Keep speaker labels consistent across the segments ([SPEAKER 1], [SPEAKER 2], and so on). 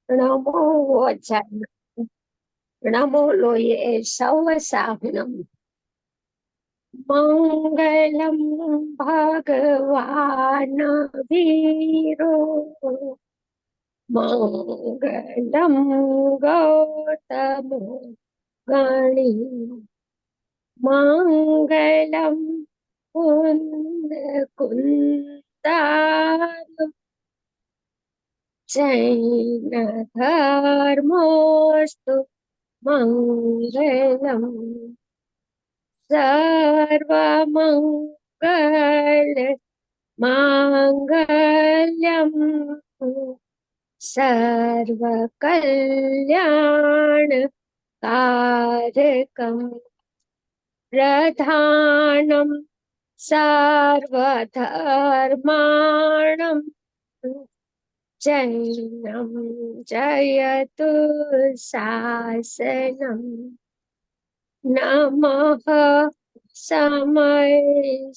[SPEAKER 1] નમો વચાન નમો લોયે સૌ સાહનમ મંગલમ ભગવાન વીરો મંગલમ ગૌતમ ગણી મંગલમ કુંદ કુંદાર જૈન ધર્મોસ્તુ મંગલમ સર્વમંગલ માંગલ્યમ સર્વકલ્યાણ કારકમ પ્રધાનમ સર્વધર્માણમ જૈનમ જયતુ શાસનમ નમઃ સમય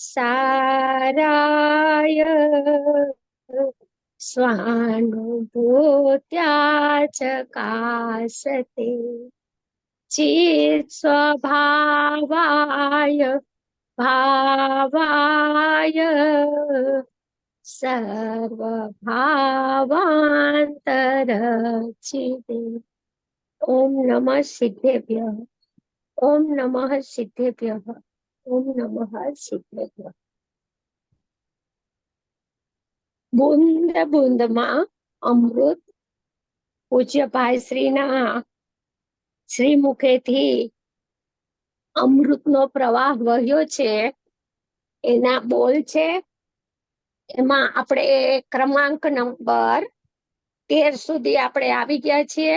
[SPEAKER 1] સારાય સ્વાનુભૂત્યા ચકાસતે ચિત સ્વભાવાય ભાવાય સર્વભાવાંતરચિતે ઓમ નમઃ સિદ્ધેભ્યઃ ઓમ નમઃ સિદ્ધેભ્યઃ ઓમ નમઃ સિદ્ધેભ્યઃ. બુંદ બુંદમાં અમૃત પૂજ્ય ભાઈ શ્રીના શ્રી મુખેથી અમૃતનો પ્રવાહ વહ્યો છે. એના બોલ છે. એમાં આપણે ક્રમાંક નંબર 13 સુધી આપણે આવી ગયા છીએ.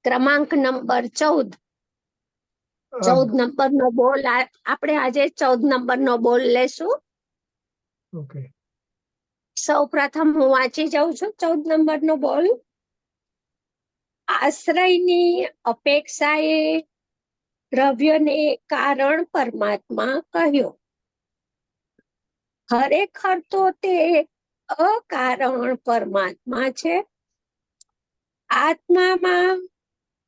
[SPEAKER 1] ક્રમાંક નંબર 14 નંબરનો બોલ આપણે આજે 14 નંબરનો બોલ લેશું.
[SPEAKER 2] ઓકે,
[SPEAKER 1] સૌ પ્રથમ હું વાંચી જાઉં છું 14 નંબરનો બોલ. આશ્રયની અપેક્ષાએ દ્રવ્યને કારણ પરમાત્મા કહ્યો. ખરેખર તો તે અકારણ પરમાત્મા છે. આત્મામાં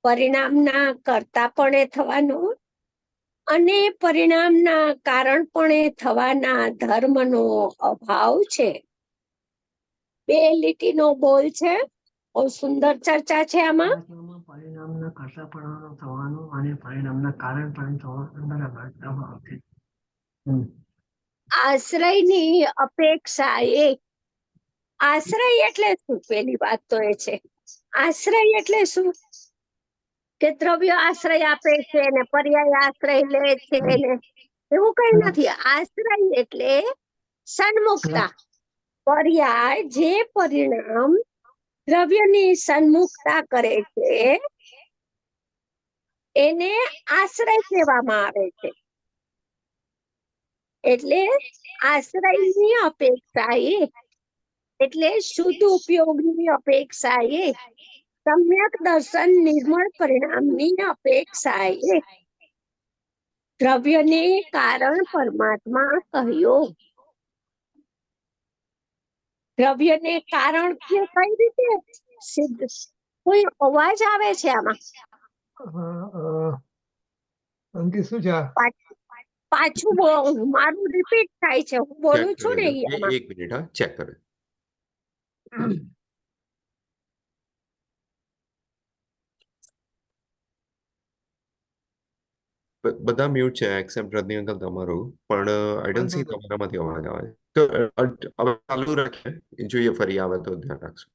[SPEAKER 1] પરિણામના કર્તાપણે થવાનું અને પરિણામના કારણપણે થવાના ધર્મનો અભાવ છે. 2 લીટીનો બોલ છે. બહુ સુંદર ચર્ચા છે આમાં.
[SPEAKER 2] પરિણામના કર્તાપણું થવાનું અને પરિણામના કારણપણે થવાનું અભાવ છે.
[SPEAKER 1] આશ્રયની અપેક્ષાએ, આશ્રય એટલે શું? પેલી વાત તો એ છે, આશ્રય એટલે શું? કે દ્રવ્ય આશ્રય આપે છે ને પર્યાય આશ્રય લે છે ને એવું કઈ નથી. આશ્રય એટલે સન્મુખતા. પર્યાય જે પરિણામ દ્રવ્યની સન્મુખતા કરે છે એને આશ્રય કહેવામાં આવે છે. એટલે આશ્રયની અપેક્ષાએ એટલે શુદ્ધ ઉપયોગની અપેક્ષાએ સમ્યક દર્શન નિર્મળ પરિણામની અપેક્ષાએ દ્રવ્યને કારણ પરમાત્મા કહ્યો. દ્રવ્યને કારણ કઈ રીતે સિદ્ધ? કોઈ અવાજ આવે છે આમાં?
[SPEAKER 2] અંકિત શું છે?
[SPEAKER 1] પાછું મારું રિપીટ થાય છે. હું બોલું છું ને આમાં.
[SPEAKER 3] એક મિનિટ, હા, ચેક કરો. બધા મ્યુટ છે એક્સેપ્ટ રજની અંકલ તમારું, પણ આઈ ડોન્ટ સી તમારામાંથી અવાજ આવે. તો હવે ચાલુ રાખીએ, જોઈએ ફરી આવે તો ધ્યાન રાખજો.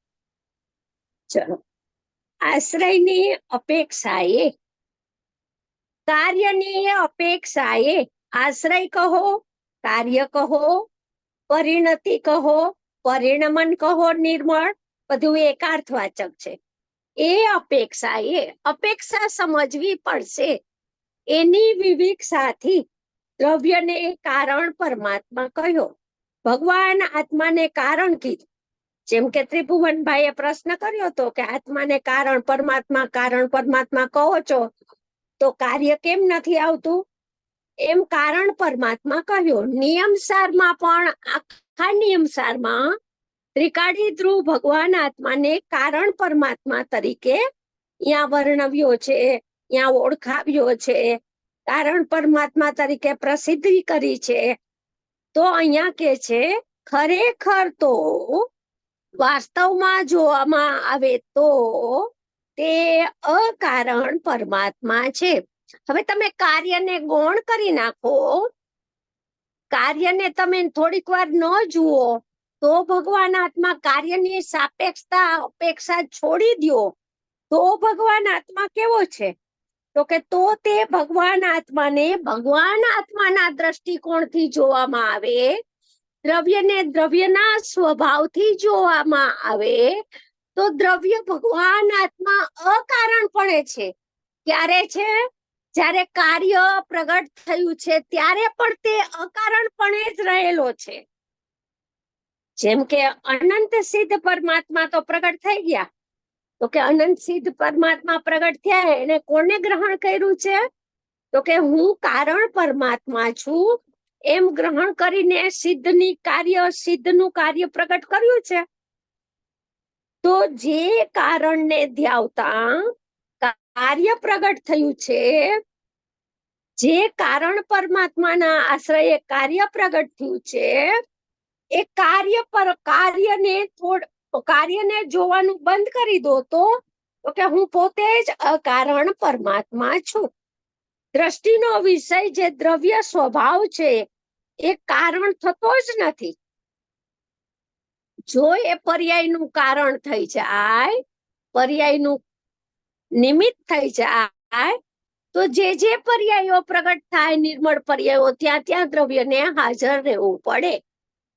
[SPEAKER 1] ચલો. આશ્રયની અપેક્ષાએ, કાર્યની અપેક્ષાએ, આશ્રય કહો, કાર્ય કહો, પરિણતિ કહો, પરિણમન કહો, નિર્મળ, બધું એકાર્થવાચક છે. એ અપેક્ષાએ, અપેક્ષા સમજવી પડશે. એની વિવેકસાથી દ્રવ્યને કારણ પરમાત્મા કહ્યો. ભગવાન આત્માને કારણ કીધું. જેમ કે ત્રિભુવનભાઈએ પ્રશ્ન કર્યો હતો કે આત્માને કારણ પરમાત્મા કહો છો તો કાર્ય કેમ નથી આવતું? એમ કારણ પરમાત્મા કહ્યો. નિયમસારમાં પણ, આખા નિયમસારમાં ત્રિકાળી ધ્રુવ ભગવાન આત્માને કારણ પરમાત્મા તરીકે અહીંયા વર્ણવ્યો છે, અહીંયા ઓળખાવ્યો છે, કારણ પરમાત્મા તરીકે પ્રસિદ્ધિ કરી છે. તો અહીંયા કે છે ખરેખર તો વાસ્તવમાં જોવામાં આવે તો તે અકારણ પરમાત્મા છે. હવે તમે કાર્યને ગૌણ કરી નાખો, કાર્યને તમે થોડીક વાર ન જુઓ તો ભગવાન આત્મા કાર્યની સાપેક્ષતા અપેક્ષા છોડી દ્યો તો ભગવાન આત્મા કેવો છે? તો કે તો તે ભગવાન આત્માને ભગવાન આત્માના દ્રષ્ટિકોણથી જોવામાં આવે, દ્રવ્યને દ્રવ્યના સ્વભાવથી જોવામાં આવે તો દ્રવ્ય ભગવાન આત્મા અકારણપણે છે. ક્યારે છે? જ્યારે કાર્ય પ્રગટ થયું છે ત્યારે પણ તે અકારણપણે જ રહેલો છે. જેમ કે અનંત સિદ્ધ પરમાત્મા તો પ્રગટ થઈ ગયા, તો કે અનંત સિદ્ધ પરમાત્મા પ્રગટ થયા, એને કોને ગ્રહણ કર્યું છે? તો કે હું કારણ પરમાત્મા છું એમ ગ્રહણ કરીને સિદ્ધનું કાર્ય પ્રગટ કર્યું છે. તો જે કારણને ધ્યાવતા કાર્ય પ્રગટ થયું છે, જે કારણ પરમાત્માના આશ્રયે કાર્ય પ્રગટ થયું છે, એ કાર્યને જોવાનું બંધ કરી દો તો કે હું પોતે જ અકારણ પરમાત્મા છું. દ્રષ્ટિનો વિષય જે દ્રવ્ય સ્વભાવ છે એ કારણ થતો જ નથી. જો એ પર્યાયનું કારણ થઈ જાય, પર્યાયનું નિમિત્ત થઈ જાય તો જે પર્યાયો પ્રગટ થાય, નિર્મળ પર્યાયો, ત્યાં દ્રવ્યને હાજર રહેવું પડે.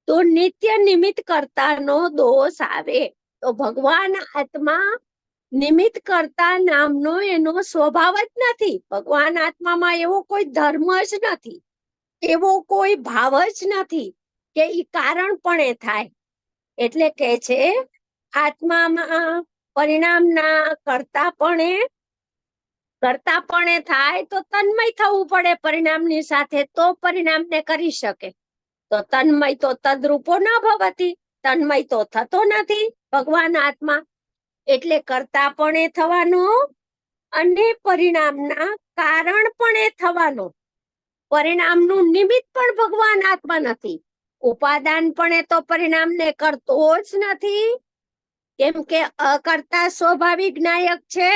[SPEAKER 1] તો નિત્ય નિમિત્ત કર્તાનો દોષ આવે. તો ભગવાન આત્મા નિમિત્ત કર્તા નામનો એનો સ્વભાવ જ નથી. ભગવાન આત્મામાં એવો કોઈ ધર્મ જ નથી, એવો કોઈ ભાવ જ નથી કે ઈ કારણપણે થાય. એટલે કે છે આત્મામાં પરિણામના કર્તાપણે થાય તો તન્મય થવું પડે પરિણામની સાથે, તો પરિણામને કરી શકે. તો તન્મય તો તદ્રૂપો ન ભવતી, તન્મય તો થતો નથી ભગવાન આત્મા. એટલે કર્તાપણે થવાનો અને પરિણામના કારણપણે થવાનો. પરિણામનું નિમિત્ત પણ ભગવાન આત્મા નથી. ઉપાદાનપણે તો પરિણામને કરતો જ નથી, કેમ કે અકર્તા સ્વાભાવિક નાયક છે.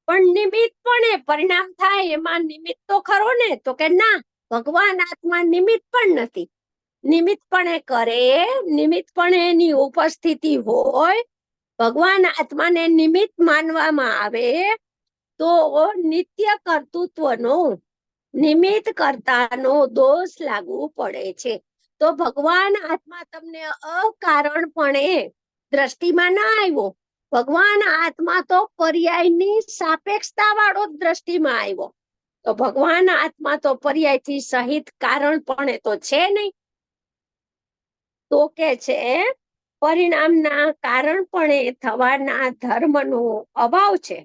[SPEAKER 1] પણ નિમિત્તપણે પરિણામ થાય એમાં નિમિત્ત તો ખરો ને? તો કે ના, ભગવાન આત્મા નિમિત્ત પણ નથી. નિમિત્તપણે કરે, નિમિત્તપણે એની ઉપસ્થિતિ હોય, ભગવાન આત્માને નિમિત્ત માનવામાં આવે તો નિત્ય કર્તૃત્વનો, નિમિત્ત કર્તાનો દોષ લાગુ પડે છે. તો ભગવાન આત્મા તમને અકારણપણે દ્રષ્ટિમાં ના આવ્યો. ભગવાન આત્મા તો પર્યાયની સાપેક્ષતા વાળો દ્રષ્ટિમાં આવ્યો. તો ભગવાન આત્મા તો પર્યાયથી સહિત કારણપણે તો છે નહીં. તો કે છે પરિણામના કારણપણે થવાના ધર્મનો અભાવ છે.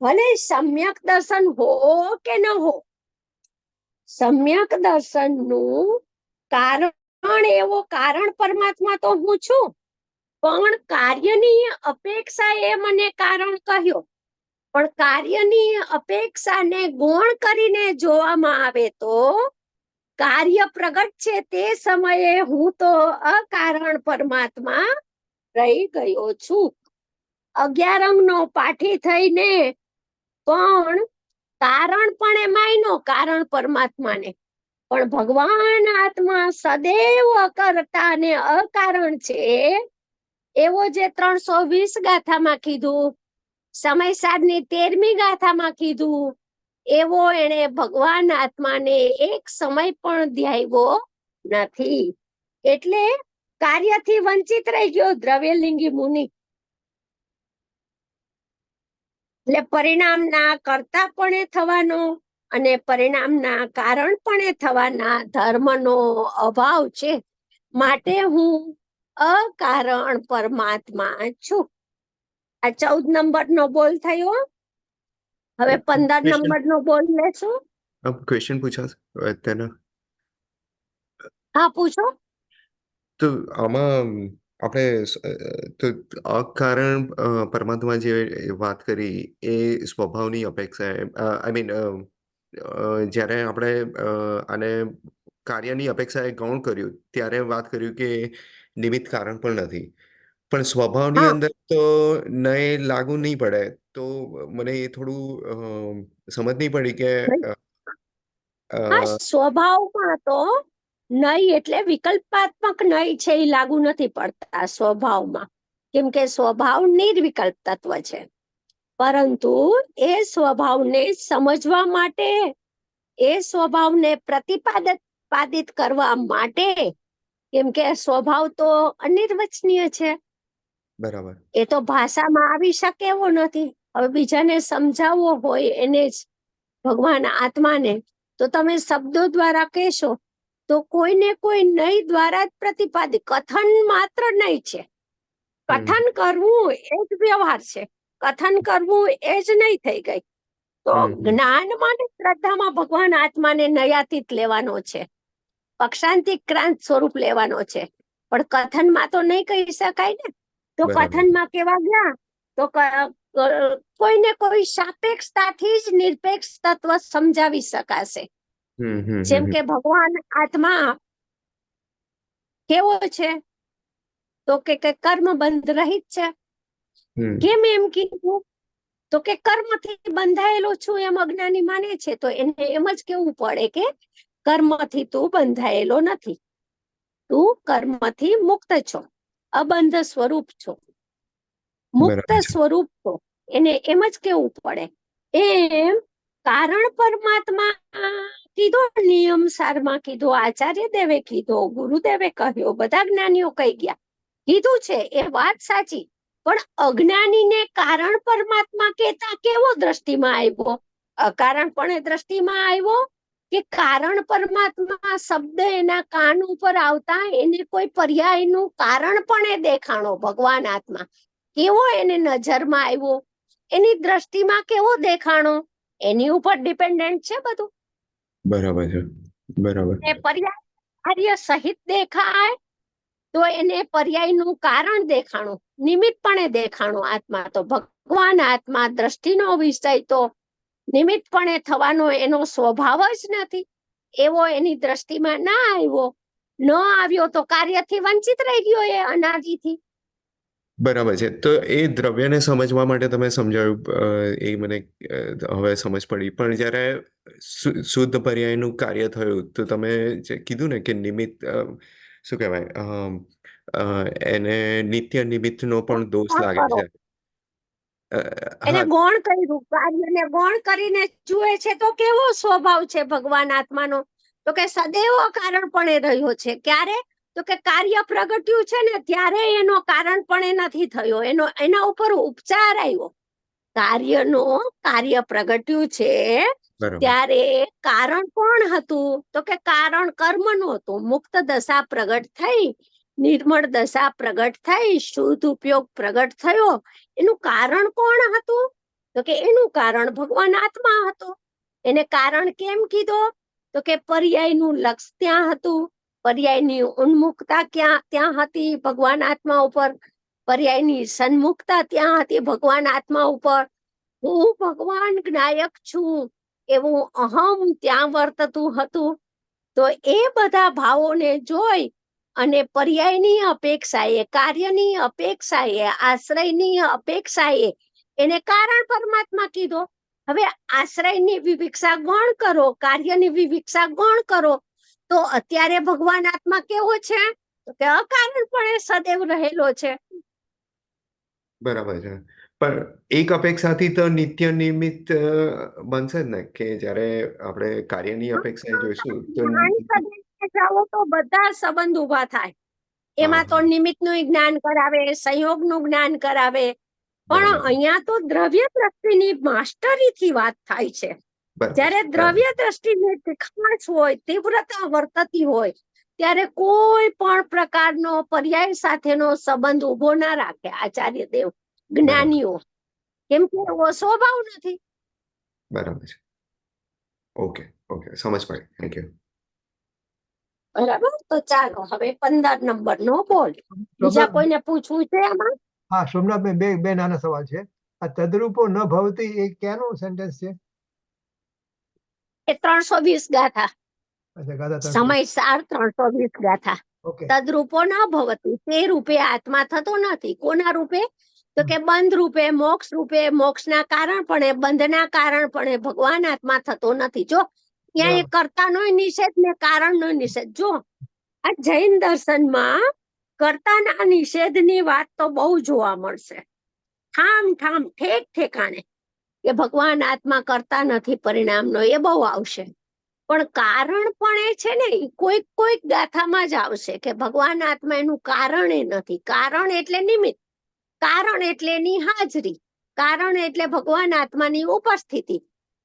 [SPEAKER 1] ભલે સમ્યક દર્શન હો કે ન હો, સમ્યક દર્શનનું કારણ એવો કારણ પરમાત્મા તો હું છું, પણ કાર્યની અપેક્ષા એ મને કારણ કહ્યો. પણ કાર્યની અપેક્ષાને ગૌણ કરીને જોવામાં આવે તો કાર્ય પ્રગટ છે તે સમયે હું તો અકારણ પરમાત્મા રહી ગયો છું. 11 અંગનો પાઠી થઈને પણ કારણપણે માન્યો કારણ પરમાત્માને, પણ ભગવાન આત્મા સદૈવ અકર્તા અને અકારણ છે. એવો જે 320 ગાથામાં કીધું, સમયસારની 13મી ગાથામાં કીધું, એવો એને ભગવાન આત્માને એક સમય પણ ધ્યાવ્યો નથી. એટલે કાર્યથી વંચિત રહી ગયો દ્રવ્યલિંગી મુનિ. એટલે પરિણામના કર્તાપણે થવાનો અને પરિણામના કારણપણે થવાના ધર્મનો અભાવ છે. માટે હું અકારણ પરમાત્મા છું. આ 14 નંબરનો બોલ થયો. હવે 15 નંબરનો બોલ લેશું.
[SPEAKER 3] ક્વેશ્ચન પૂછા તેના?
[SPEAKER 1] હા, પૂછો.
[SPEAKER 3] તો આમાં આપણે તો અકારણ પરમાત્મા જે વાત કરી એ સ્વભાવની અપેક્ષા આઈ મીન જ્યારે આપણે આને કાર્યની અપેક્ષાએ ગૌણ કર્યું ત્યારે વાત કર્યું કે નિમિત્ત કારણ પણ નથી પણ સ્વભાવની
[SPEAKER 1] હા
[SPEAKER 3] અંદર તો નય લાગુ નહીં પડે તો મને એ થોડું સમજ નહીં પડી કે
[SPEAKER 1] હા,
[SPEAKER 3] અ,
[SPEAKER 1] સ્વભાવમાં તો નય એટલે વિકલ્પાત્મક નય છે એ લાગુ નથી પડતા સ્વભાવમાં, કેમ કે સ્વભાવ નિર્વિકલ્પ તત્વ છે. પરંતુ એ સ્વભાવને સમજવા માટે, એ સ્વભાવને પ્રતિપાદિત કરવા માટે, કેમ કે સ્વભાવ તો અનિર્વચનીય છે,
[SPEAKER 3] બરાબર.
[SPEAKER 1] એ તો ભાષામાં આવી શકે એવો નથી. હવે બીજાને સમજાવવો હોય એને જ, ભગવાન આત્માને, તો તમે શબ્દો દ્વારા કહેશો તો કોઈને કોઈ નય દ્વારા જ પ્રતિપાદિત, કથન માત્ર નય છે. કથન કરવું એ જ વ્યવહાર છે, કથન કરવું એ જ નય થઈ ગઈ. તો જ્ઞાનમાં ને શ્રદ્ધામાં ભગવાન આત્માને નયાતીત લેવાનો છે, પક્ષાંતિક્રાંત સ્વરૂપ લેવાનો છે. પણ કથનમાં તો નહીં કહી શકાય ને. તો
[SPEAKER 3] બરાબર.
[SPEAKER 1] કથનમાં કેવા ગયા તો કોઈને કોઈ સાપેક્ષતાથી જ નિરપેક્ષ તત્વ સમજાવી શકાશે. જેમ કે ભગવાન આત્મા કેવો છે, તો કે કર્મ બંધ રહિત છે. કેમ એમ કીધું, તો કે કર્મથી બંધાયેલો છું એમ અજ્ઞાની માને છે, તો એને એમ જ કેવું પડે કે કર્મથી તું બંધાયેલો નથી, તું કર્મથી મુક્ત છો, અબંધ સ્વરૂપ છો, મુક્ત
[SPEAKER 3] બરાબર છે.
[SPEAKER 1] સ્વરૂપ છો. એને એમ જ કેવું પડે. એમ કારણ પરમાત્મા કીધો, નિયમ સારમાં કીધો, આચાર્ય દેવે કીધો, ગુરુદેવે કહ્યો, બધા જ્ઞાનીઓ કહી ગયા, કીધું છે એ વાત સાચી. પણ અજ્ઞાનીને કારણ પરમાત્મા કેતા કેવો દ્રષ્ટિમાં આવ્યો? અકારણપણે દ્રષ્ટિમાં આવ્યો કે કારણ પરમાત્મા શબ્દ એના કાન ઉપર આવતા એને કોઈ પર્યાયનું કારણ પણ એ દેખાણો. ભગવાન આત્મા કેવો એને નજરમાં આવ્યો, એની દ્રષ્ટિમાં કેવો દેખાણો, એની ઉપર ડિપેન્ડન્ટ છે બધું.
[SPEAKER 3] બરાબર છે. બરાબર.
[SPEAKER 1] એ પર્યાય કાર્ય સહિત દેખાય તો એને પર્યાયનું કારણ દેખાણું, નિમિત્તપણે દેખાણું. આત્મા તો ભગવાન આત્મા દ્રષ્ટિનો વિષય તો નિમિત્તપણે થવાનો એનો સ્વભાવ જ નથી. એવો એની દ્રષ્ટિમાં ના આવ્યો, ન આવ્યો તો કાર્યથી વંચિત રહી ગયો એ અનાદિથી.
[SPEAKER 3] બરાબર છે. તો એ દ્રવ્યને સમજવા માટે તમે સમજાવ્યું એ મને હવે સમજ પડી. પણ જ્યારે શુદ્ધ પર્યાયનું કાર્ય થયું તો તમે જે કીધું ને કે નિમિત્ત શું કહેવાય એને નિત્ય નિમિત્તનો પણ દોષ
[SPEAKER 1] કોણ
[SPEAKER 3] લાગે
[SPEAKER 1] કરો,
[SPEAKER 3] છે.
[SPEAKER 1] એને
[SPEAKER 3] હા.
[SPEAKER 1] ગૌણ કર્યું, કાર્યને ગૌણ કરીને જુએ છે તો કેવો સ્વભાવ છે ભગવાન આત્માનો? તો કે સદૈવ કારણપણે રહ્યો છે. ક્યારે? તો કે કાર્ય પ્રગટ્યું છે ને ત્યારે એનો કારણપણે નથી થયો, એના ઉપર ઉપચાર આવ્યો. કાર્ય પ્રગટ્યું છે
[SPEAKER 3] બરાબર.
[SPEAKER 1] ત્યારે કારણ કોણ હતું? તો કે કારણ કર્મનું હતું. મુક્ત દશા પ્રગટ થઈ, નિર્મળ દશા પ્રગટ થઈ, શુદ્ધ ઉપયોગ પ્રગટ થયો. એનું કારણ કોણ હતું? તો કે એનું કારણ ભગવાન આત્મા હતો. એને કારણ કેમ કીધો? તો કે પર્યાયનું લક્ષ ત્યાં હતું, પર્યાયની ઉન્મુખતા ત્યાં હતી ભગવાન આત્મા ઉપર, પર્યાયની સન્મુખતા ત્યાં હતી ભગવાન આત્મા ઉપર. હું ભગવાન જ્ઞાયક છું એવું અહમ ત્યાં વર્તતું હતું. તો એ બધા ભાવોને જોઈ અને પર્યાયની અપેક્ષાએ, કાર્યની અપેક્ષાએ, આશ્રયની અપેક્ષાએ એને કારણ પરમાત્મા કીધો. હવે આશ્રયની વિવિક્ષા ગૌણ કરો, કાર્યની વિવિક્ષા ગૌણ કરો, તો અત્યારે ભગવાન આત્મા કેવો છે? તો કે અકારણપણે સદૈવ રહેલો છે.
[SPEAKER 3] બરાબર છે. પણ એક અપેક્ષાથી તો નિત્ય નિમિત્ત બનશે જ ને કે જ્યારે આપણે કાર્યની અપેક્ષાએ જોઈશું તો
[SPEAKER 1] જ્ઞાન સદૈવ જાઓ તો બધા સંબંધ ઉભા થાય. એમાં તો
[SPEAKER 3] હા.
[SPEAKER 1] નિમિત્તનું જ્ઞાન કરાવે, સંયોગનું જ્ઞાન કરાવે. પણ
[SPEAKER 3] બરાબર.
[SPEAKER 1] અહીંયા તો દ્રવ્ય દ્રષ્ટિની માસ્ટરીથી વાત થાય છે.
[SPEAKER 3] બરાબર
[SPEAKER 1] જ્યારે
[SPEAKER 3] છે. બરાબર.
[SPEAKER 1] દ્રવ્ય દ્રષ્ટિની તીક્ષ્ણ હોય, તીવ્રતા વર્તતી હોય, ત્યારે કોઈ પણ પ્રકારનો પર્યાય સાથેનો સંબંધ ઉભો ના રાખે આચાર્ય દેવ,
[SPEAKER 3] બરાબર.
[SPEAKER 1] જ્ઞાનીઓ, કેમ કે એવો સ્વભાવ નથી.
[SPEAKER 3] બરાબર છે. ઓકે. ઓકે. સમજ પડી. Thank you.
[SPEAKER 1] બરાબર, તો ચાલો હવે 15 નંબરનો બોલ. બીજા
[SPEAKER 2] સોમનાથ,
[SPEAKER 1] કોઈને પૂછવું છે આમાં?
[SPEAKER 2] હા સોમનાથભાઈ, બે નાના સવાલ છે. આ તદ્રુપો ન ભવતી એ ક્યાંનું સેન્ટેન્સ છે?
[SPEAKER 1] એ 320 ગાથા,
[SPEAKER 2] અચ્છા, ગાદા તરફ.
[SPEAKER 1] સમય સાર 320 ગાથા.
[SPEAKER 2] ઓકે.
[SPEAKER 1] તદ્રૂપો ન ભવતી, તે રૂપે આત્મા થતો નથી. કોના રૂપે? તો કે બંધ રૂપે, મોક્ષ રૂપે, મોક્ષના કારણપણે, બંધના કારણપણે ભગવાન આત્મા થતો નથી. જો ત્યાં એ
[SPEAKER 2] બરાબર.
[SPEAKER 1] કર્તાનો નિષેધ ને કારણનો નિષેધ. જો આ જૈન દર્શનમાં કર્તાના નિષેધની વાત તો બહુ જોવા મળશે, ઠામ ઠામ ઠેક ઠેકાણે, કે ભગવાન આત્મા કરતા નથી પરિણામનો, એ બહુ આવશે. પણ કારણ પણ એ છે ને, કોઈક કોઈક ગાથામાં જ આવશે કે ભગવાન આત્મા એનું કારણ એ નથી. કારણ એટલે નિમિત્ત, કારણ એટલે એની હાજરી, કારણ એટલે ભગવાન આત્માની ઉપસ્થિતિ.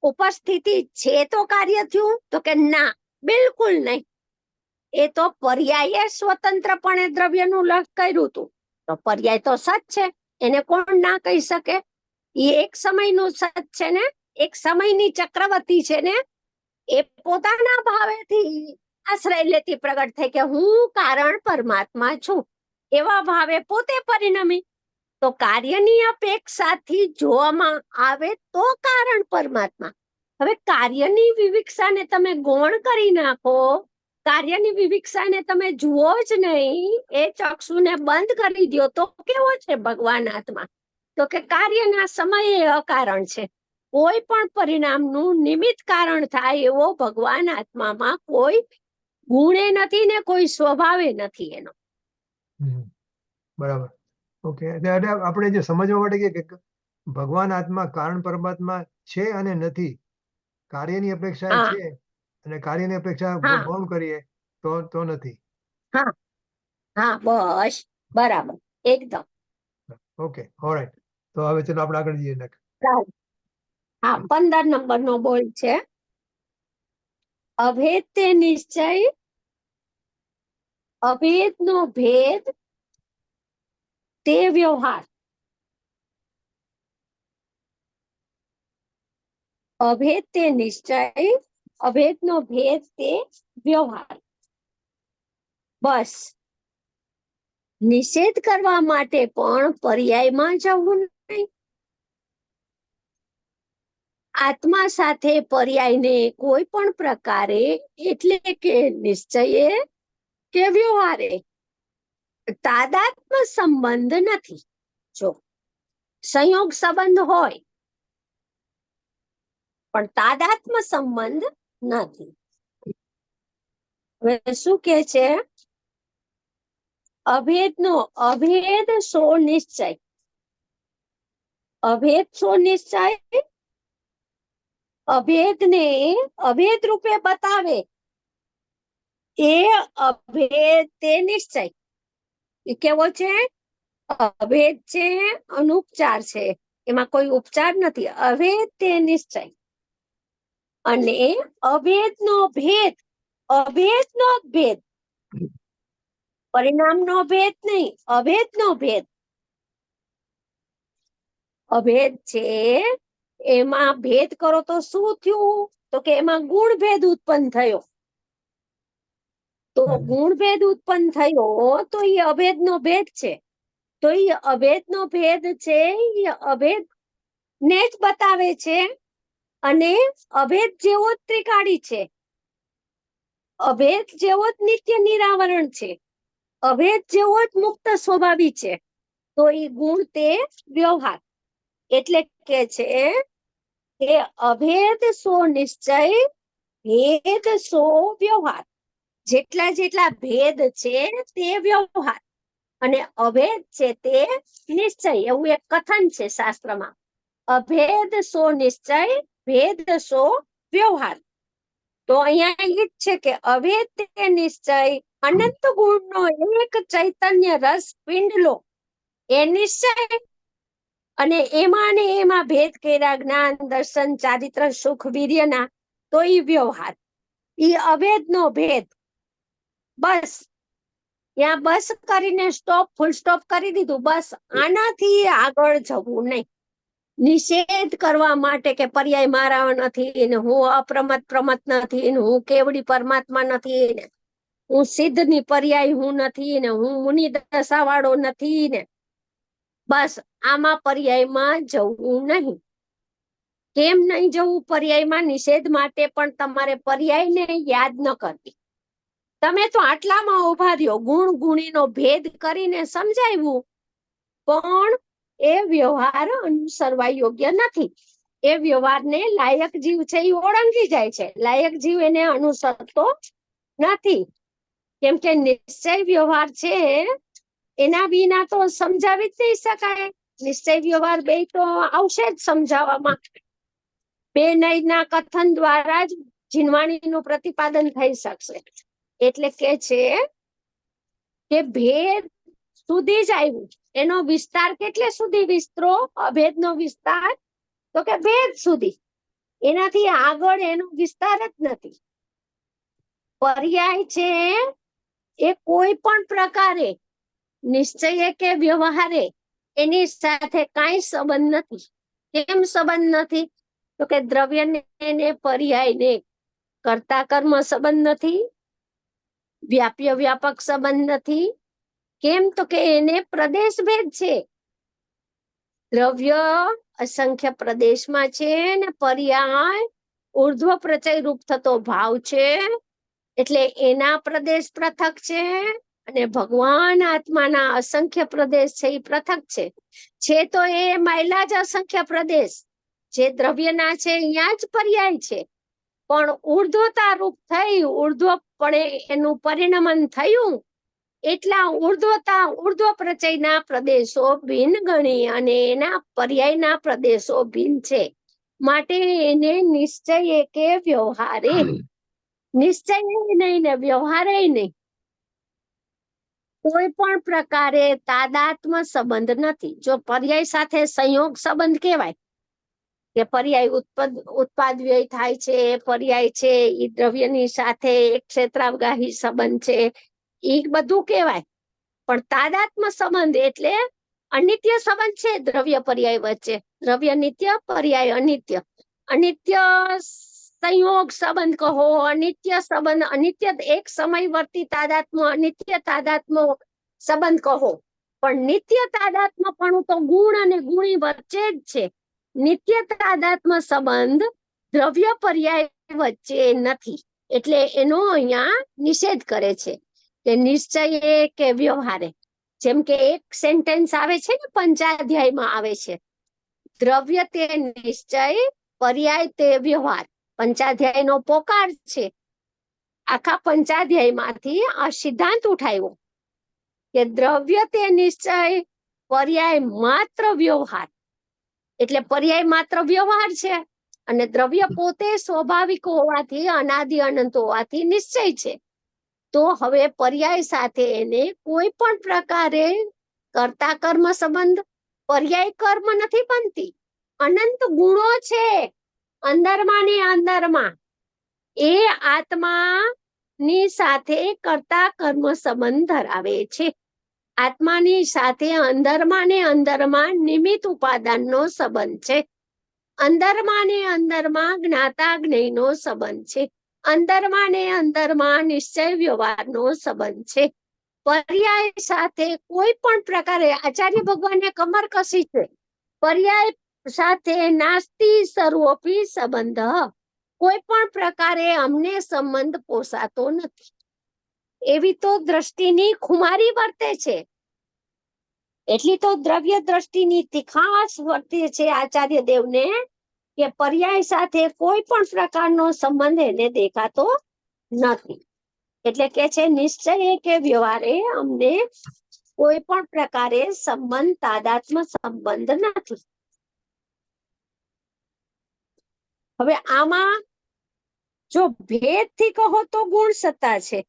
[SPEAKER 1] ઉપસ્થિતિ છે તો કાર્ય થયું? તો કે ના, બિલકુલ નહીં. એ તો પર્યાયે સ્વતંત્રપણે દ્રવ્યનું લક્ષ કર્યું હતું, તો પર્યાય તો સત છે, એને કોણ ના કહી શકે? એ એક સમયનું સત છે ને, એક સમયની ચક્રવર્તી છે ને, એ પોતાના ભાવેથી આશ્રય લેતી પ્રગટ થઈ કે હું કારણ પરમાત્મા છું, એવા ભાવે પોતે પરિણમી. તો કાર્યની અપેક્ષાથી જોવામાં આવે તો કારણ પરમાત્મા. હવે કાર્યની વિવિક્ષાને તમે ગૌણ કરી નાખો, કાર્યની વિવિક્ષાને તમે જુઓ જ નહીં, એ ચક્ષુને બંધ કરી દો, તો કેવો છે ભગવાન આત્મા? તો કે કાર્યના સમયે અકારણ છે. કોઈ પણ પરિણામનું નિમિત્ત કારણ થાય એવો ભગવાન આત્મામાં કોઈ ગુણે નથી ને કોઈ સ્વભાવે નથી એનો.
[SPEAKER 2] બરાબર. ઓકે. એટલે આપણે જે સમજવા માટે કે ભગવાન આત્મા કારણ પરમાત્મા છે અને નથી, કાર્યની અપેક્ષા
[SPEAKER 1] હા
[SPEAKER 2] છે અને કાર્યની અપેક્ષા
[SPEAKER 1] હા
[SPEAKER 2] ગૌણ કરીએ તો નથી.
[SPEAKER 1] હા હા, બસ બરાબર, એકદમ.
[SPEAKER 2] Okay, alright. તો હવે ચલો આપણે આગળ જઈએ.
[SPEAKER 1] ચાલો. હા, 15 નંબરનો બોલ છે, અભેદ તે નિશ્ચય, અભેદનો ભેદ તે વ્યવહાર. અભેદ તે નિશ્ચય, અભેદનો ભેદ તે વ્યવહાર. બસ, નિષેધ કરવા માટે પણ પર્યાયમાં જવું નહીં. આત્મા સાથે પર્યાયને કોઈ પણ પ્રકારે, એટલે કે નિશ્ચયે કે વ્યવહારે તાદાત્મ સંબંધ નથી. જો સંયોગ સંબંધ હોય પણ તાદાત્મ સંબંધ નથી. હવે શું કે છે? અભેદનો અભેદ સો નિશ્ચય. અભેદ સો નિશ્ચય, અભેદને અભેદ રૂપે બતાવે એ અભેદ તે નિશ્ચય. એ કેવો છે? અભેદ છે, અનુપચાર છે, એમાં કોઈ ઉપચાર નથી. અભેદ તે નિશ્ચય અને અભેદનો ભેદ, અભેદનો ભેદ, પરિણામનો ભેદ નહીં, અભેદનો ભેદ. અભેદ છે, એમાં ભેદ કરો તો શું થયું? તો કે એમાં ગુણ ભેદ ઉત્પન્ન થયો. તો ગુણ ભેદ ઉત્પન્ન થયો તો એ અભેદનો ભેદ છે. તો એ અભેદનો ભેદ છે, એ અભેદ ને જ બતાવે છે અને અભેદ જેવો જ ત્રિકાળી છે, અભેદ જેવો જ નિત્ય નિરાવરણ છે, અભેદ જેવો જ મુક્ત સ્વભાવી છે. તો એ ગુણ તે વ્યવહાર. એટલે કે છે કે અભેદ સો નિશ્ચય, ભેદ સો વ્યવહાર. જેટલા જેટલા ભેદ છે તે વ્યવહાર અને અભેદ છે તે નિશ્ચય. એવું એક કથન છે શાસ્ત્રમાં. અભેદ સો નિશ્ચય, ભેદ સો વ્યવહાર. તો અહીંયા એ જ છે કે અભેદ તે નિશ્ચય, અનંત ગુણનો એક ચૈતન્ય રસ પિંડલો એ નિશ્ચય, અને એમાં ને એમાં ભેદ કર્યા જ્ઞાન, દર્શન, ચારિત્ર, સુખ, વીર્યના, તો ઈ વ્યવહાર. ઈ અભેદનો ભેદ. બસ ત્યાં બસ કરીને સ્ટોપ, ફૂલ સ્ટોપ કરી દીધું. બસ આનાથી આગળ જવું નહીં. નિષેધ કરવા માટે કે પર્યાય મારા નથી ને હું અપ્રમત પ્રમત નથી ને હું કેવડી પરમાત્મા નથી ને હું સિદ્ધની પર્યાય હું નથી ને હું મુનિ દશા વાળો નથી ને બસ આમાં પર્યાયમાં જવું નહીં. કેમ નહીં જવું પર્યાયમાં? નિષેધ માટે પણ તમારે પર્યાયને યાદ ન કરવી. તમે તો આટલામાં ઉભા રહ્યો, ગુણ ગુણીનો ભેદ કરીને સમજાવ્યું, પણ એ વ્યવહાર અનુસરવા યોગ્ય નથી. એ વ્યવહારને લાયક જીવ છે એ ઓળંગી જાય છે, લાયક જીવ એને અનુસરતો નથી. કેમ કે નિશ્ચય વ્યવહાર છે એના વિના તો સમજાવી જ નહીં શકાય. નિશ્ચય વ્યવહાર બે તો આવશે જ સમજાવવામાં. બે નયના કથન દ્વારા જ જીનવાણીનું પ્રતિપાદન થઈ શકશે. એટલે કે છે કે ભેદ સુધી જ આવ્યું. એનો વિસ્તાર કેટલે સુધી વિસ્તરો? અભેદનો વિસ્તાર તો કે ભેદ સુધી. એનાથી આગળ એનો વિસ્તાર જ નથી. પર્યાય છે એ કોઈ પણ પ્રકારે નિશ્ચય કે વ્યવહારે એની સાથે કાંઈ સંબંધ નથી. કેમ સંબંધ નથી? તો કે દ્રવ્યને ને પર્યાયને કર્તા કર્મ સંબંધ નથી, વ્યાપ્ય વ્યાપક સંબંધ નથી. કેમ? તો કે એને પ્રદેશ ભેદ છે. દ્રવ્ય અસંખ્ય પ્રદેશમાં છે ને પર્યાય ઉર્ધ્વ પ્રચય રૂપ થતો ભાવ છે, એટલે એના પ્રદેશ પૃથક છે અને ભગવાન આત્માના અસંખ્ય પ્રદેશ છે એ પૃથક છે તો એ માયલા જ અસંખ્ય પ્રદેશ જે દ્રવ્યના છે અહીંયા જ પર્યાય છે. પણ ઉર્ધ્વતા રૂપ થઈ, ઉર્ધ્વપણે એનું પરિણમન થયું, એટલા ઉર્ધ્વ પ્રચયના પ્રદેશો ભિન્ન ગણી અને એના પર્યાયના પ્રદેશો ભિન્ન છે. માટે એને નિશ્ચય કે વ્યવહારે, નિશ્ચય નહીં ને વ્યવહારે નહીં, કોઈ પણ પ્રકારે તાદાત્મ સંબંધ નથી. જો પર્યાય સાથે સંયોગ સંબંધ કહેવાય કે પર્યાય ઉત્પાદ વ્યય થાય છે, પર્યાય છે એ દ્રવ્યની સાથે એક ક્ષેત્રાવગાહી સંબંધ છે, એ બધું કહેવાય. પણ તાદાત્મ સંબંધ એટલે અનિત્ય સંબંધ છે દ્રવ્ય પર્યાય વચ્ચે. દ્રવ્ય નિત્ય, પર્યાય અનિત્ય. અનિત્ય સંયોગ સંબંધ કહો, અનિત્ય સંબંધ, અનિત્ય એક સમયવર્તી તાદાત્મ, અનિત્ય તાદાત્મ સંબંધ કહો. પણ નિત્ય તાદાત્મ પણ તો ગુણ અને ગુણી વચ્ચે જ છે. નિત્ય તાદાત્મ સંબંધ દ્રવ્ય પર્યાય વચ્ચે નથી. એટલે એનો અહીંયા નિષેધ કરે છે કે નિશ્ચય કે વ્યવહારે. જેમ કે એક સેન્ટેન્સ આવે છે ને પંચાધ્યાયમાં આવે છે, દ્રવ્ય તે નિશ્ચય, પર્યાય તે વ્યવહાર. પંચાધ્યાયનો પોકાર છે. આખા પંચાધ્યાયમાંથી આ સિદ્ધાંત ઉઠાવ્યો કે દ્રવ્ય તે નિશ્ચય, પર્યાય માત્ર વ્યવહાર. એટલે પર્યાય માત્ર વ્યવહાર છે અને દ્રવ્ય પોતે સ્વાભાવિક હોવાથી, અનાદિ અનંત હોવાથી નિશ્ચય છે. તો હવે પર્યાય સાથે એને કોઈ પણ પ્રકારે કર્તા કર્મ સંબંધ, પર્યાય કર્મ નથી બનતી. અનંત ગુણો છે અંદરમાં ને અંદરમાં, એ આત્માની સાથે કર્તા કર્મ સંબંધ ધરાવે છે. આત્માની સાથે અંદરમાં ને અંદરમાં નિમિત્ત ઉપાદાનનો સંબંધ છે. અંદરમાં ને અંદરમાં જ્ઞાતા જ્ઞેયનો સંબંધ છે. અંદરમાં ને અંદરમાં નિશ્ચય વ્યવહારનો સંબંધ છે. પર્યાય સાથે કોઈ પણ પ્રકારે આચાર્ય ભગવાને કમર કસી છે, પર્યાય સાથે નાસ્તિ સર્વોપી સંબંધ. કોઈ પણ પ્રકારે અમને સંબંધ પોસાતો નથી. એવી તો દ્રષ્ટિની ખુમારી વર્તે છે. એટલી તો દ્રવ્ય દ્રષ્ટિની તીખાશ વર્તે છે આચાર્ય દેવને કે પર્યાય સાથે કોઈ પણ પ્રકારનો સંબંધ એને દેખાતો નથી. એટલે કે છે નિશ્ચય કે વ્યવહારે અમને કોઈ પણ પ્રકારે સંબંધ, તાદાત્મ સંબંધ નથી. હવે આમાં જો ભેદ થી કહો તો ગુણ સત્તા છે.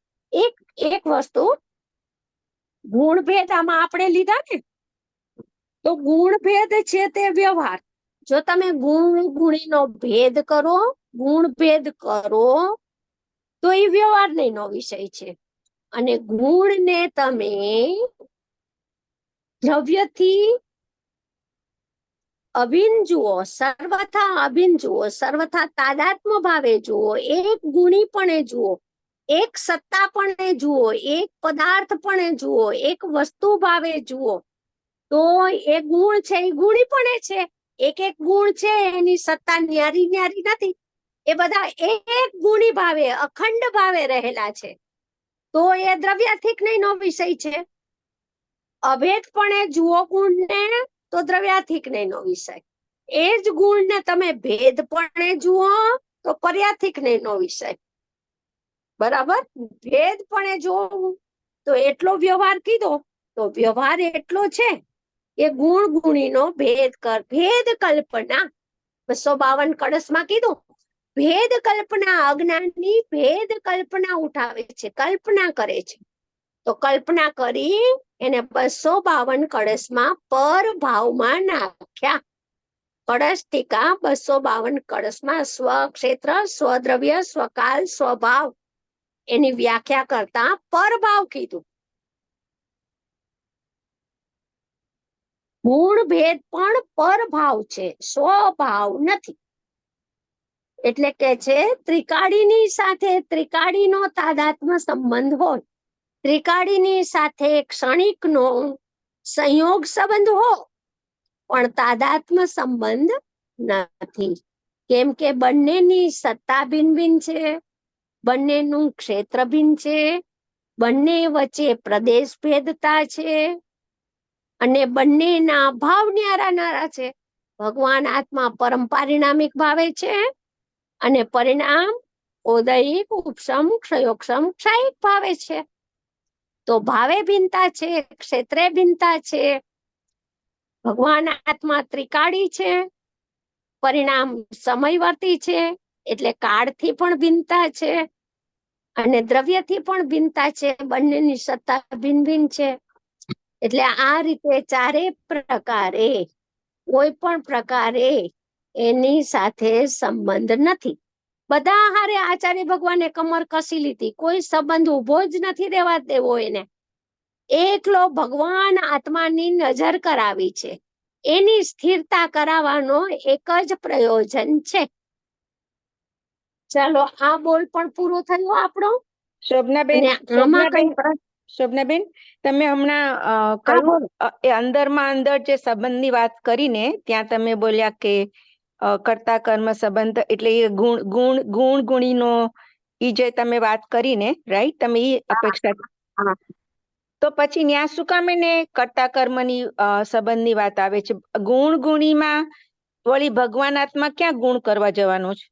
[SPEAKER 1] એક વસ્તુ ગુણ ભેદ આમાં આપણે લીધા ને, તો ગુણ ભેદ છે તે વ્યવહાર. જો તમે ગુણ ગુણીનો ભેદ કરો, ગુણ ભેદ કરો તો એ વ્યવહાર નો વિષય છે. અને ગુણ ને તમે દ્રવ્યથી અભિન્ન જુઓ, સર્વથા અભિન્ન જુઓ, સર્વથા તાદાત્મ ભાવે જુઓ, એક ગુણીપણે જુઓ, એક સત્તા પણ જુઓ, એક પદાર્થ પણ જુઓ, એક વસ્તુ ભાવે જુઓ, તો એ ગુણ છે એ ગુણી પણ છે. એક એક ગુણ છે એની સત્તા ન્યારી ન્યારી નથી, એ બધા એક ગુણી ભાવે અખંડ ભાવે રહેલા છે. તો એ દ્રવ્યાર્થિક નો વિષય છે. અભેદપણે જુઓ ગુણને તો દ્રવ્યાર્થિક નો વિષય. એ જ ગુણને તમે ભેદપણે જુઓ તો પર્યાર્થિક નો વિષય. બરાબર. ભેદપણે જોવું તો એટલો વ્યવહાર કીધો, તો વ્યવહાર એટલો છે કે ગુણ ગુણીનો ભેદ ભેદ કલ્પના 252 કળશમાં કીધું. ભેદ કલ્પના, અજ્ઞાનની ભેદ કલ્પના ઉઠાવે છે, કલ્પના કરે છે. તો કલ્પના કરી એને 252 કળશમાં પર ભાવમાં નાખ્યા. કળશ ટીકા 252 કળશમાં સ્વ ક્ષેત્ર, સ્વદ્રવ્ય, સ્વકાલ, સ્વભાવ એની વ્યાખ્યા કરતા પરભાવ કીધું. ગુણ ભેદ પણ પરભાવ છે, સ્વભાવ નથી. એટલે કે છે ત્રિકાળીની સાથે ત્રિકાળીનો તાદાત્મ્ય સંબંધ હોય, ત્રિકાળીની સાથે ક્ષણિકનો સંયોગ સંબંધ હોય, પણ તાદાત્મ્ય સંબંધ નથી. કેમ કે બંનેની સત્તા ભિન્ન ભિન્ન છે, બંનેનું ક્ષેત્ર ભિન્ન છે, બંને વચ્ચે પ્રદેશ ભેદતા છે, અને બંનેના ભાવ ન્યારા નારા છે. ભગવાન આત્મા પરમ પારિણામિક ભાવે છે અને પરિણામ ઓદયિક, ઉપશમ, ક્ષયોક્ષમ, ક્ષયિક ભાવે છે. તો ભાવે ભિન્નતા છે, ક્ષેત્રે ભિન્નતા છે. ભગવાન આત્મા ત્રિકાળી છે, પરિણામ સમયવર્તી છે, એટલે કાળથી પણ ભિન્નતા છે અને દ્રવ્યથી પણ ભિન્નતા છે. બંનેની સત્તા ભિન્ન ભિન્ન છે. એટલે આ રીતે ચારે પ્રકારે કોઈ પણ પ્રકારે એની સાથે સંબંધ નથી. બધા હારે આચાર્ય ભગવાને કમર કસી લીધી, કોઈ સંબંધ ઉભો જ નથી રહેવા દેવો એને. એકલો ભગવાન આત્માની નજર કરાવી છે, એની સ્થિરતા કરાવવાનો એક જ પ્રયોજન છે. ચાલો આ બોલ પણ પૂરો થયો આપણો.
[SPEAKER 4] શોભનાબેન,
[SPEAKER 1] અને આમાં કઈ
[SPEAKER 4] શોભનાબેન, તમે હમણાં કહ્યું એ અંદરમાં અંદર જે સંબંધની વાત કરીને ત્યાં તમે બોલ્યા કે કર્તા કર્મ સંબંધ, એટલે એ ગુણ ગુણ ગુણ ગુણીનો ઈ જે તમે વાત કરીને, રાઈટ, તમે ઈ અપેક્ષા, તો પછી ન્યા શું કામ એને કર્તા કર્મની સંબંધની વાત આવે છે? ગુણ ગુણીમાં વળી ભગવાન આત્મા ક્યાં ગુણ કરવા જવાનો છે?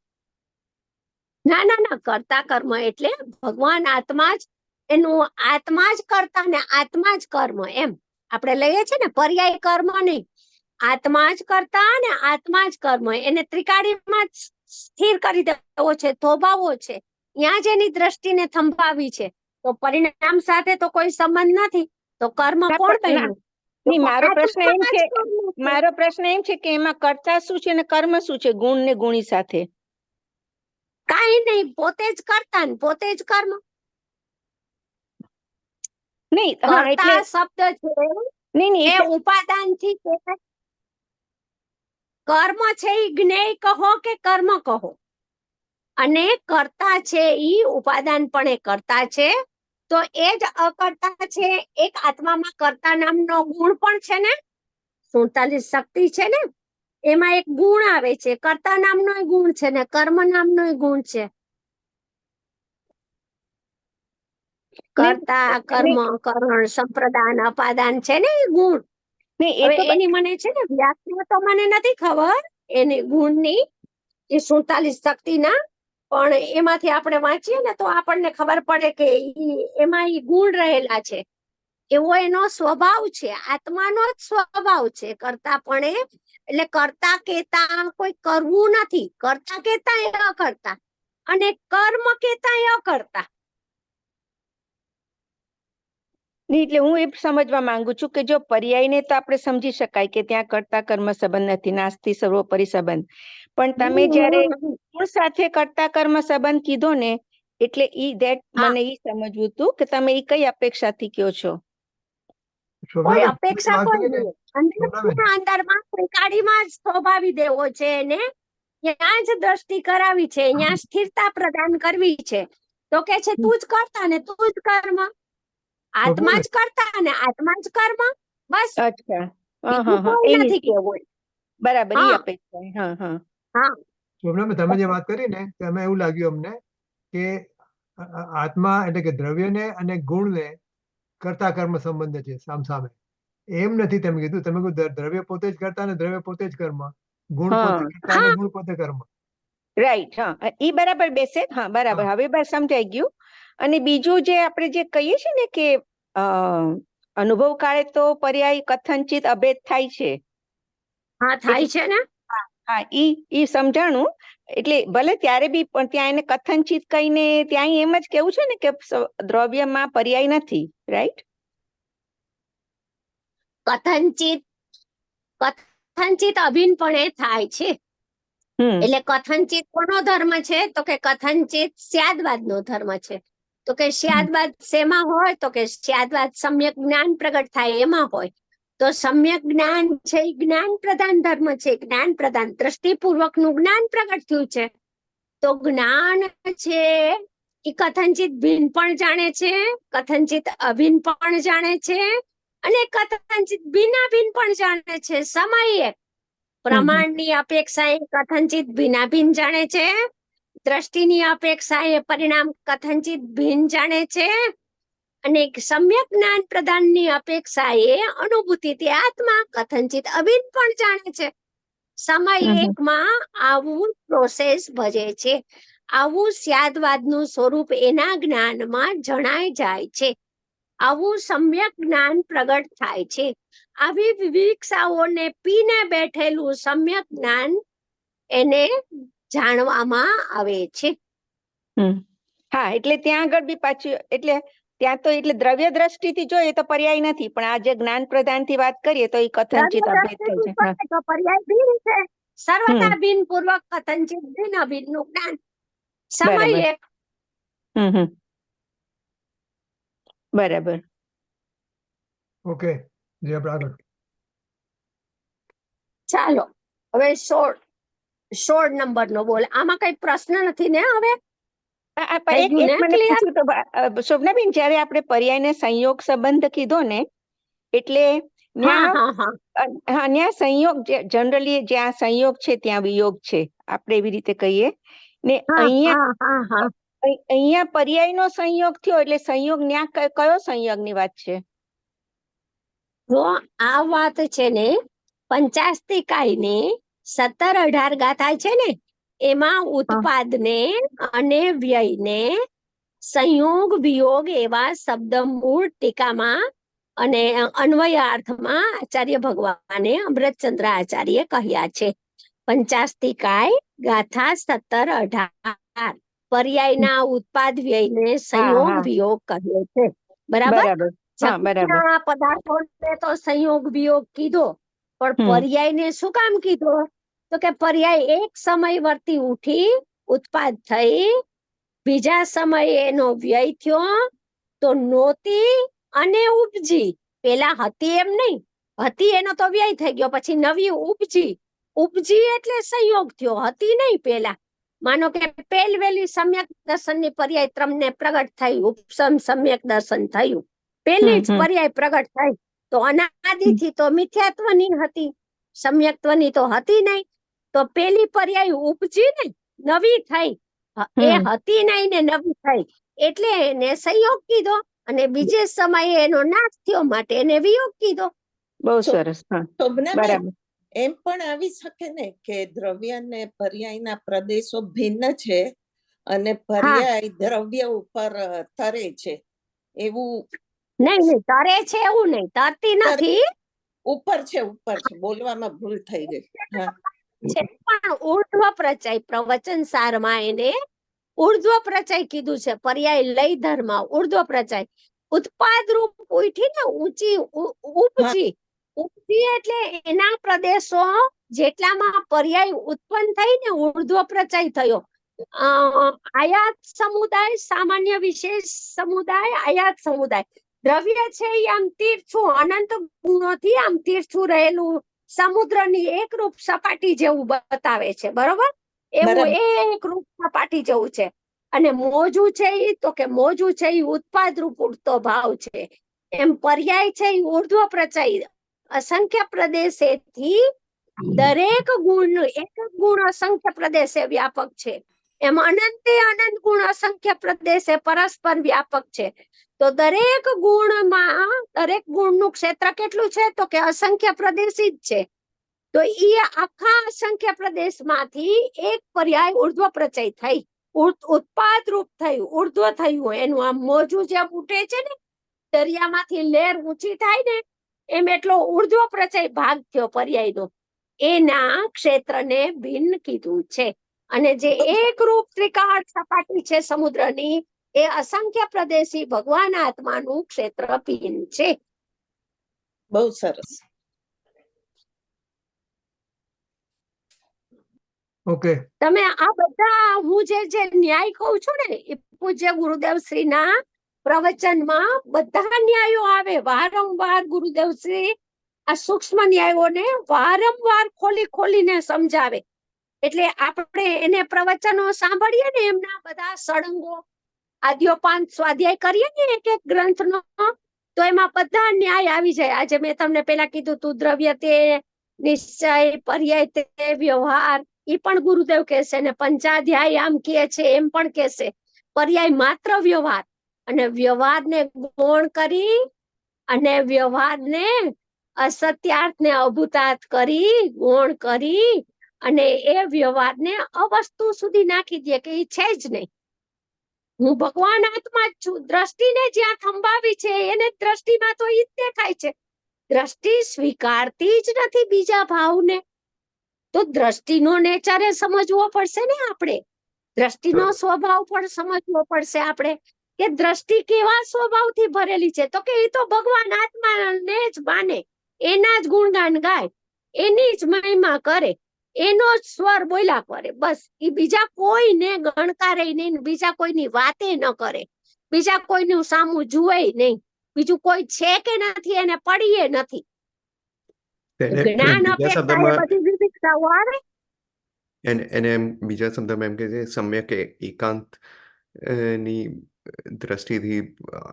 [SPEAKER 1] ના ના ના, કર્તા કર્મ એટલે ભગવાન આત્મા જ એનું, આત્મા જ કર્તા ને આત્મા જ કર્મ, એમ આપણે લઈએ છીએ ને. પર્યાય કર્મ નહીં, આત્મા જ કર્તા ને આત્મા જ કર્મ. એને ત્રિકાળીમાં જ સ્થિર કરી દેવો છે, થોભાવવો છે. ત્યાં જ એની દ્રષ્ટિને થંભાવી છે. તો પરિણામ સાથે તો કોઈ સંબંધ નથી, તો કર્મ કોણ બન્યું?
[SPEAKER 4] નહીં, મારો પ્રશ્ન એમ છે કે એમાં કર્તા શું છે ને કર્મ શું છે, ગુણ ને ગુણી સાથે?
[SPEAKER 1] કાઈ નહીં, પોતે જ કર્તા ને પોતે જ કર્મ.
[SPEAKER 4] નહીં,
[SPEAKER 1] કર્તા શબ્દ છે
[SPEAKER 4] નહીં
[SPEAKER 1] એ ઉપાદાનથી કર્મ છે ઈ જ્ઞેય કહો કે કર્મ કહો, અને કર્તા છે ઈ ઉપાદાનપણે કર્તા છે. તો એ જ અકર્તા છે. એક આત્મામાં કર્તા નામનો ગુણ પણ છે ને, 47 શક્તિ છે ને, એમાં એક ગુણ આવે છે, કર્તા નામનો ગુણ છે ને કર્મ નામનો ગુણ છે. કર્તા, કર્મ, કરણ, સંપ્રદાન, અપાદાન છે ને એ ગુણ. હવે એની મને છે ને વ્યાખ્યા તો મને નથી ખબર એની ગુણની, એ 47 શક્તિના, પણ એમાંથી આપણે વાંચીએ ને તો આપણને ખબર પડે કે એમાં ઈ ગુણ રહેલા છે. એવો એનો સ્વભાવ છે, આત્માનો જ સ્વભાવ છે. કર્તા પણ એટલે કર્તા કેતા કોઈ કરવું નથી, કર્તા કેતા એ અકર્તા, અને કર્મ કેતા એ અકર્તા.
[SPEAKER 4] એટલે હું એ સમજવા માંગુ છું કે જો પર્યાયને તો આપણે સમજી શકાય કે ત્યાં કર્તા કર્મ સંબંધ નથી, નાસ્તિ સર્વોપરી સંબંધ, પણ તમે જયારે ગુણ સાથે કર્તા કર્મ સંબંધ કીધો ને, એટલે મને ઈ સમજવું હતું કે તમે ઈ કઈ અપેક્ષાથી કયો છો?
[SPEAKER 1] કોઈ અપેક્ષા કોઈ નહીં, અંદરમાં ત્રિકાળીમાં જ સ્વભાવી દેવો છે એને, ત્યાં જ દ્રષ્ટિ કરાવી છે, ત્યાં સ્થિરતા પ્રદાન કરવી છે. તો કે છે તું જ કરતા ને તું જ કર્મ, આત્મા જ કરતા ને આત્મા જ કર્મ. બસ
[SPEAKER 4] અચ્છા
[SPEAKER 1] બીજું કોઈ નથી કેવું.
[SPEAKER 4] બરાબર, ઈ
[SPEAKER 1] હા.
[SPEAKER 4] અપેક્ષા. હા હા
[SPEAKER 1] હા
[SPEAKER 2] શોભનાબેન, તમે જે વાત કરી ને તેમાં એવું લાગ્યું અમને કે આત્મા એટલે કે દ્રવ્યને અને ગુણને કરતા કર્મ સંબંધ છે સામસામે. એમ નથી તમે કીધું. તમે કીધું દ્રવ્ય પોતે જ કરતા ને દ્રવ્ય પોતે જ કર્મ, ગુણ પોતે
[SPEAKER 4] હા.
[SPEAKER 2] કરતા અને ગુણ પોતે કર્મ.
[SPEAKER 4] રાઈટ. હા, ઈ બરાબર બેસે. હા, બરાબર. હવે બસ સમજાઈ ગયું. અને બીજું જે આપણે જે કહીએ છીએ ને કે અ, અનુભવ કાળે તો પર્યાય કથનચિત અભેદ થાય છે.
[SPEAKER 1] હા થાય છે ને.
[SPEAKER 4] હા, ઈ સમજાણું. એટલે ભલે ત્યારે બી પણ ત્યાં એને કથનચિત કહીને ત્યાં એમ જ કેવું છે ને કે દ્રવ્યમાં પર્યાય નથી. રાઈટ.
[SPEAKER 1] કથનચિત અભિન્નપણે થાય છે. એટલે કથનચિત કોનો ધર્મ છે? તો કે કથનચિત સ્યાદવાદ નો ધર્મ છે. તો કે સ્યાદવાદ શેમાં હોય? તો કે સ્યાદવાદ સમ્યક જ્ઞાન પ્રગટ થાય એમાં હોય. તો સમ્યક જ્ઞાન છે એ જ્ઞાન પ્રધાન ધર્મ છે. જ્ઞાન પ્રધાન દ્રષ્ટિપૂર્વક નું જ્ઞાન પ્રગટ થયું છે. તો જ્ઞાન છે એ કથનચિત ભિન્ન પણ જાણે છે, કથનચિત અભિન્ન પણ જાણે છે, અને કથનચિત ભિન્નાભિન્ન પણ જાણે છે. સમયે પ્રમાણની અપેક્ષાએ કથનચિત ભિન્નાભિન્ન જાણે છે, દ્રષ્ટિની અપેક્ષાએ પરિણામ કથનચિત ભિન્ન જાણે છે, અને સમ્યક જ્ઞાન પ્રદાનની અપેક્ષાએ અનુભૂતિથી આત્મા કથનચિત અભિન્ન પણ જાણે છે. સમય એકમાં આવું પ્રોસેસ ભજે છે. આવું સ્યાદવાદનું સ્વરૂપ એના જ્ઞાનમાં જણાય જાય છે. આવું સમ્યક જ્ઞાન પ્રગટ થાય છે. આવી વિવિક્ષાઓને પીને બેઠેલું સમ્યક જ્ઞાન એને જાણવામાં આવે છે.
[SPEAKER 4] હા, એટલે ત્યાં આગળ બી પાછું એટલે ત્યાં તો એટલે દ્રવ્ય દ્રષ્ટિથી જોઈએ તો પર્યાય નથી, પણ આ જે જ્ઞાન પ્રધાન થી વાત કરીએ તો એ કથનચિત અભેદ થઈ છે. હા.
[SPEAKER 1] તો પર્યાય ભિન્ન છે. સર્વતા ભિન્ન પૂર્વક કથનચિત ભિન્ન અભિન્ન નું જ્ઞાન. સમય
[SPEAKER 4] બરાબર.
[SPEAKER 1] એક.
[SPEAKER 4] બરાબર.
[SPEAKER 2] ઓકે, જે આપણે આગળ.
[SPEAKER 1] ચાલો હવે 16 નંબર નો બોલ. આમાં કઈ પ્રશ્ન નથી ને? હવે થઈ ગયું ને
[SPEAKER 4] મને
[SPEAKER 1] ક્લિયર?
[SPEAKER 4] પૂછ્યું તો શોભનાબેન, જયારે આપણે પર્યાયને સંયોગ સંબંધ કીધો ને, એટલે
[SPEAKER 1] હા
[SPEAKER 4] ત્યાં
[SPEAKER 1] હા હા
[SPEAKER 4] ત્યાં સંયોગ જનરલી જ્યાં સંયોગ છે ત્યાં વિયોગ છે, આપણે એવી રીતે કહીએ ને.
[SPEAKER 1] હા હા હા.
[SPEAKER 4] અહીંયા પર્યાયનો સંયોગ થયો એટલે સંયોગ ન્યા કયો સંયોગની વાત છે?
[SPEAKER 1] તો આ વાત છે ને પંચાસ્તિકાયની 17-18 ગાથા છે ને, એમાં ઉત્પાદને અને વ્યયને સંયોગ વિયોગ એવા શબ્દ મૂળ ટીકામાં અને અન્વયાર્થમાં આચાર્ય ભગવાને અમૃતચંદ્ર આચાર્ય કહ્યા છે. પંચાસ્તિકાય ગાથા 17-18 પર્યાયના ઉત્પાદ વ્યયને સંયોગ વિયોગ કહ્યો છે. બરાબર.
[SPEAKER 4] હા, બરાબર.
[SPEAKER 1] પદાર્થોને તો સંયોગ વિયોગ કીધો, પણ પર્યાયને શું કામ કીધો? તો કે પર્યાય એક સમયવર્તી ઉઠી ઉત્પાદ થઈ, બીજા સમયે એનો વ્યય થયો, તો નહોતી અને ઉપજી. પેલા હતી એમ નહીં, હતી એનો તો વ્યય થઈ ગયો, પછી નવી ઉપજી. ઉપજી એટલે સંયોગ થયો, હતી નહીં પેલા. માનો કે પહેલવેલી સમ્યક દર્શનની પર્યાય તમને પ્રગટ થઈ, ઉપસમ સમ્યક દર્શન થયું, પેલી જ પર્યાય પ્રગટ થઈ, તો અનાદિથી તો મિથ્યાત્વની હતી, સમ્યક્ત્વની તો હતી નહીં. તો પેલી પર્યાય ઉપજી ને નવી થઈ, એ હતી નહીં ને નવી થઈ, એટલે એને સંયોગ કીધો. અને બીજે સમયે એનો નાશ થયો માટે એને વિયોગ કીધો.
[SPEAKER 4] બહુ સરસ. હા, બરાબર.
[SPEAKER 5] એમ પણ આવી શકે ને કે દ્રવ્ય ને પર્યાયના પ્રદેશો ભિન્ન છે અને પર્યાય દ્રવ્ય ઉપર તરે છે એવું?
[SPEAKER 1] નહીં, તરે છે એવું નહીં, તરતી નથી.
[SPEAKER 5] ઉપર છે બોલવામાં ભૂલ થઈ ગઈ. હા,
[SPEAKER 1] પણ ઉર્ધ્વ પ્રચય પ્રવચન સારમાં એને ઉર્ધ્વ પ્રચય કીધું છે. પર્યાય લય ધર્મ ઉર્ધ્વ પ્રચય, ઉત્પાદ રૂપ ઉઠી ને ઊંચી ઉપજી એટલે એના પ્રદેશો જેટલામાં પર્યાય ઉત્પન્ન થઈ ને ઉર્ધ્વ પ્રચય થયો. આયાત સમુદાય, સામાન્ય વિશેષ સમુદાય, આયાત સમુદાય. દ્રવ્ય છે એ આમ તીર્થું અનંત ગુણોથી આમ તીર્થું રહેલું સમુદ્રની એકરૂપ સપાટી જેવું બતાવે છે. બરોબર? એવું એક રૂપ સપાટી જેવું છે. અને મોજું છે ઈ તો કે મોજું છે ઈ ઉત્પાદ રૂપ ઉડતો ભાવ છે. એમ પર્યાય છે ઈ ઉર્ધ્વ પ્રચય અસંખ્ય પ્રદેશેથી દરેક ગુણ એક ગુણ અસંખ્ય પ્રદેશે વ્યાપક છે. એમ અનંતે અનંત ગુણ અસંખ્ય પ્રદેશે પરસ્પર વ્યાપક છે. તો દરેક ગુણનું ક્ષેત્ર કેટલું છે તો કે અસંખ્ય પ્રદેશી જ છે. તો ઈ આખા અસંખ્ય પ્રદેશમાંથી એક પર્યાય ઉર્ધ્વ પ્રચય થઈ, ઉત્પાદ રૂપ થયું, ઉર્ધ્વ થયું. એનું આમ મોજું જે ઉઠે છે ને, દરિયામાંથી લહેર ઊંચી થાય ને, એમ એટલો ઉર્ધ્વ પ્રચય ભાગ થયો પર્યાયનો. એના ક્ષેત્રને ભિન્ન કીધું છે. અને જે એક રૂપ ત્રિકાળ સપાટી છે સમુદ્રની, એ અસંખ્ય પ્રદેશી ભગવાન આત્માનું ક્ષેત્ર ભિન્ન છે.
[SPEAKER 5] બહુ સરસ.
[SPEAKER 2] ઓકે,
[SPEAKER 1] તમે આ બધા હું જે ન્યાય કહું છું ને, એ પૂજ્ય ગુરુદેવ શ્રીના પ્રવચનમાં બધા ન્યાયો આવે. વારંવાર ગુરુદેવ શ્રી આ સૂક્ષ્મ ન્યાયોને વારંવાર ખોલીને સમજાવે. એટલે આપણે એને પ્રવચનો સાંભળીએ ને, એમના બધા સળંગો આદ્યોપાંત સ્વાધ્યાય કરીએ ને એક એક ગ્રંથનો, તો એમાં બધા ન્યાય આવી જાય. આજે મેં તમને પેલા કીધું તું, દ્રવ્ય તે, નિશ્ચય, પર્યાય તે, વ્યવહાર, ઈ પણ ગુરુદેવ કહેશે. ને પંચાધ્યાય આમ કહે છે એમ પણ કહેશે. પર્યાય માત્ર વ્યવહાર, અને વ્યવહારને ગૌણ કરી અને વ્યવહારને અસત્યાર્થને અભૂતાર્થ કરી ગૌણ કરી અને એ વ્યવહારને અવસ્તુ સુધી નાખી દે કે એ છે જ નહીં. હું ભગવાન આત્મા જ છું. દ્રષ્ટિને જ્યાં થંભાવી છે એને દ્રષ્ટિમાં તો ઈ જ દેખાય છે. દ્રષ્ટિ સ્વીકારતી જ નથી બીજા ભાવને. તો દ્રષ્ટિનો નેચર સમજવો પડશે ને આપણે. દ્રષ્ટિનો સ્વભાવ પણ સમજવો પડશે આપણે, કે દ્રષ્ટિ કેવા સ્વભાવથી ભરેલી છે. તો કે એ તો ભગવાન આત્માને જ માને, એના જ ગુણગાન ગાય, એની જ મહિમા કરે, એનો જ સ્વર બોલ્યા કરે. બસ એ બીજા કોઈને ગણકારે નહીં, બીજા કોઈની વાતે ન કરે, બીજા કોઈનું સામું જુએ નહીં, બીજું કોઈ છે કે નથી એને પડીએ નથી. જ્ઞાન અપેક્ષા બધી વિવિધતાઓ આવે.
[SPEAKER 3] એને બીજા શબ્દમાં એમ કે છે સમ્યક એકાંત ની દ્રષ્ટિથી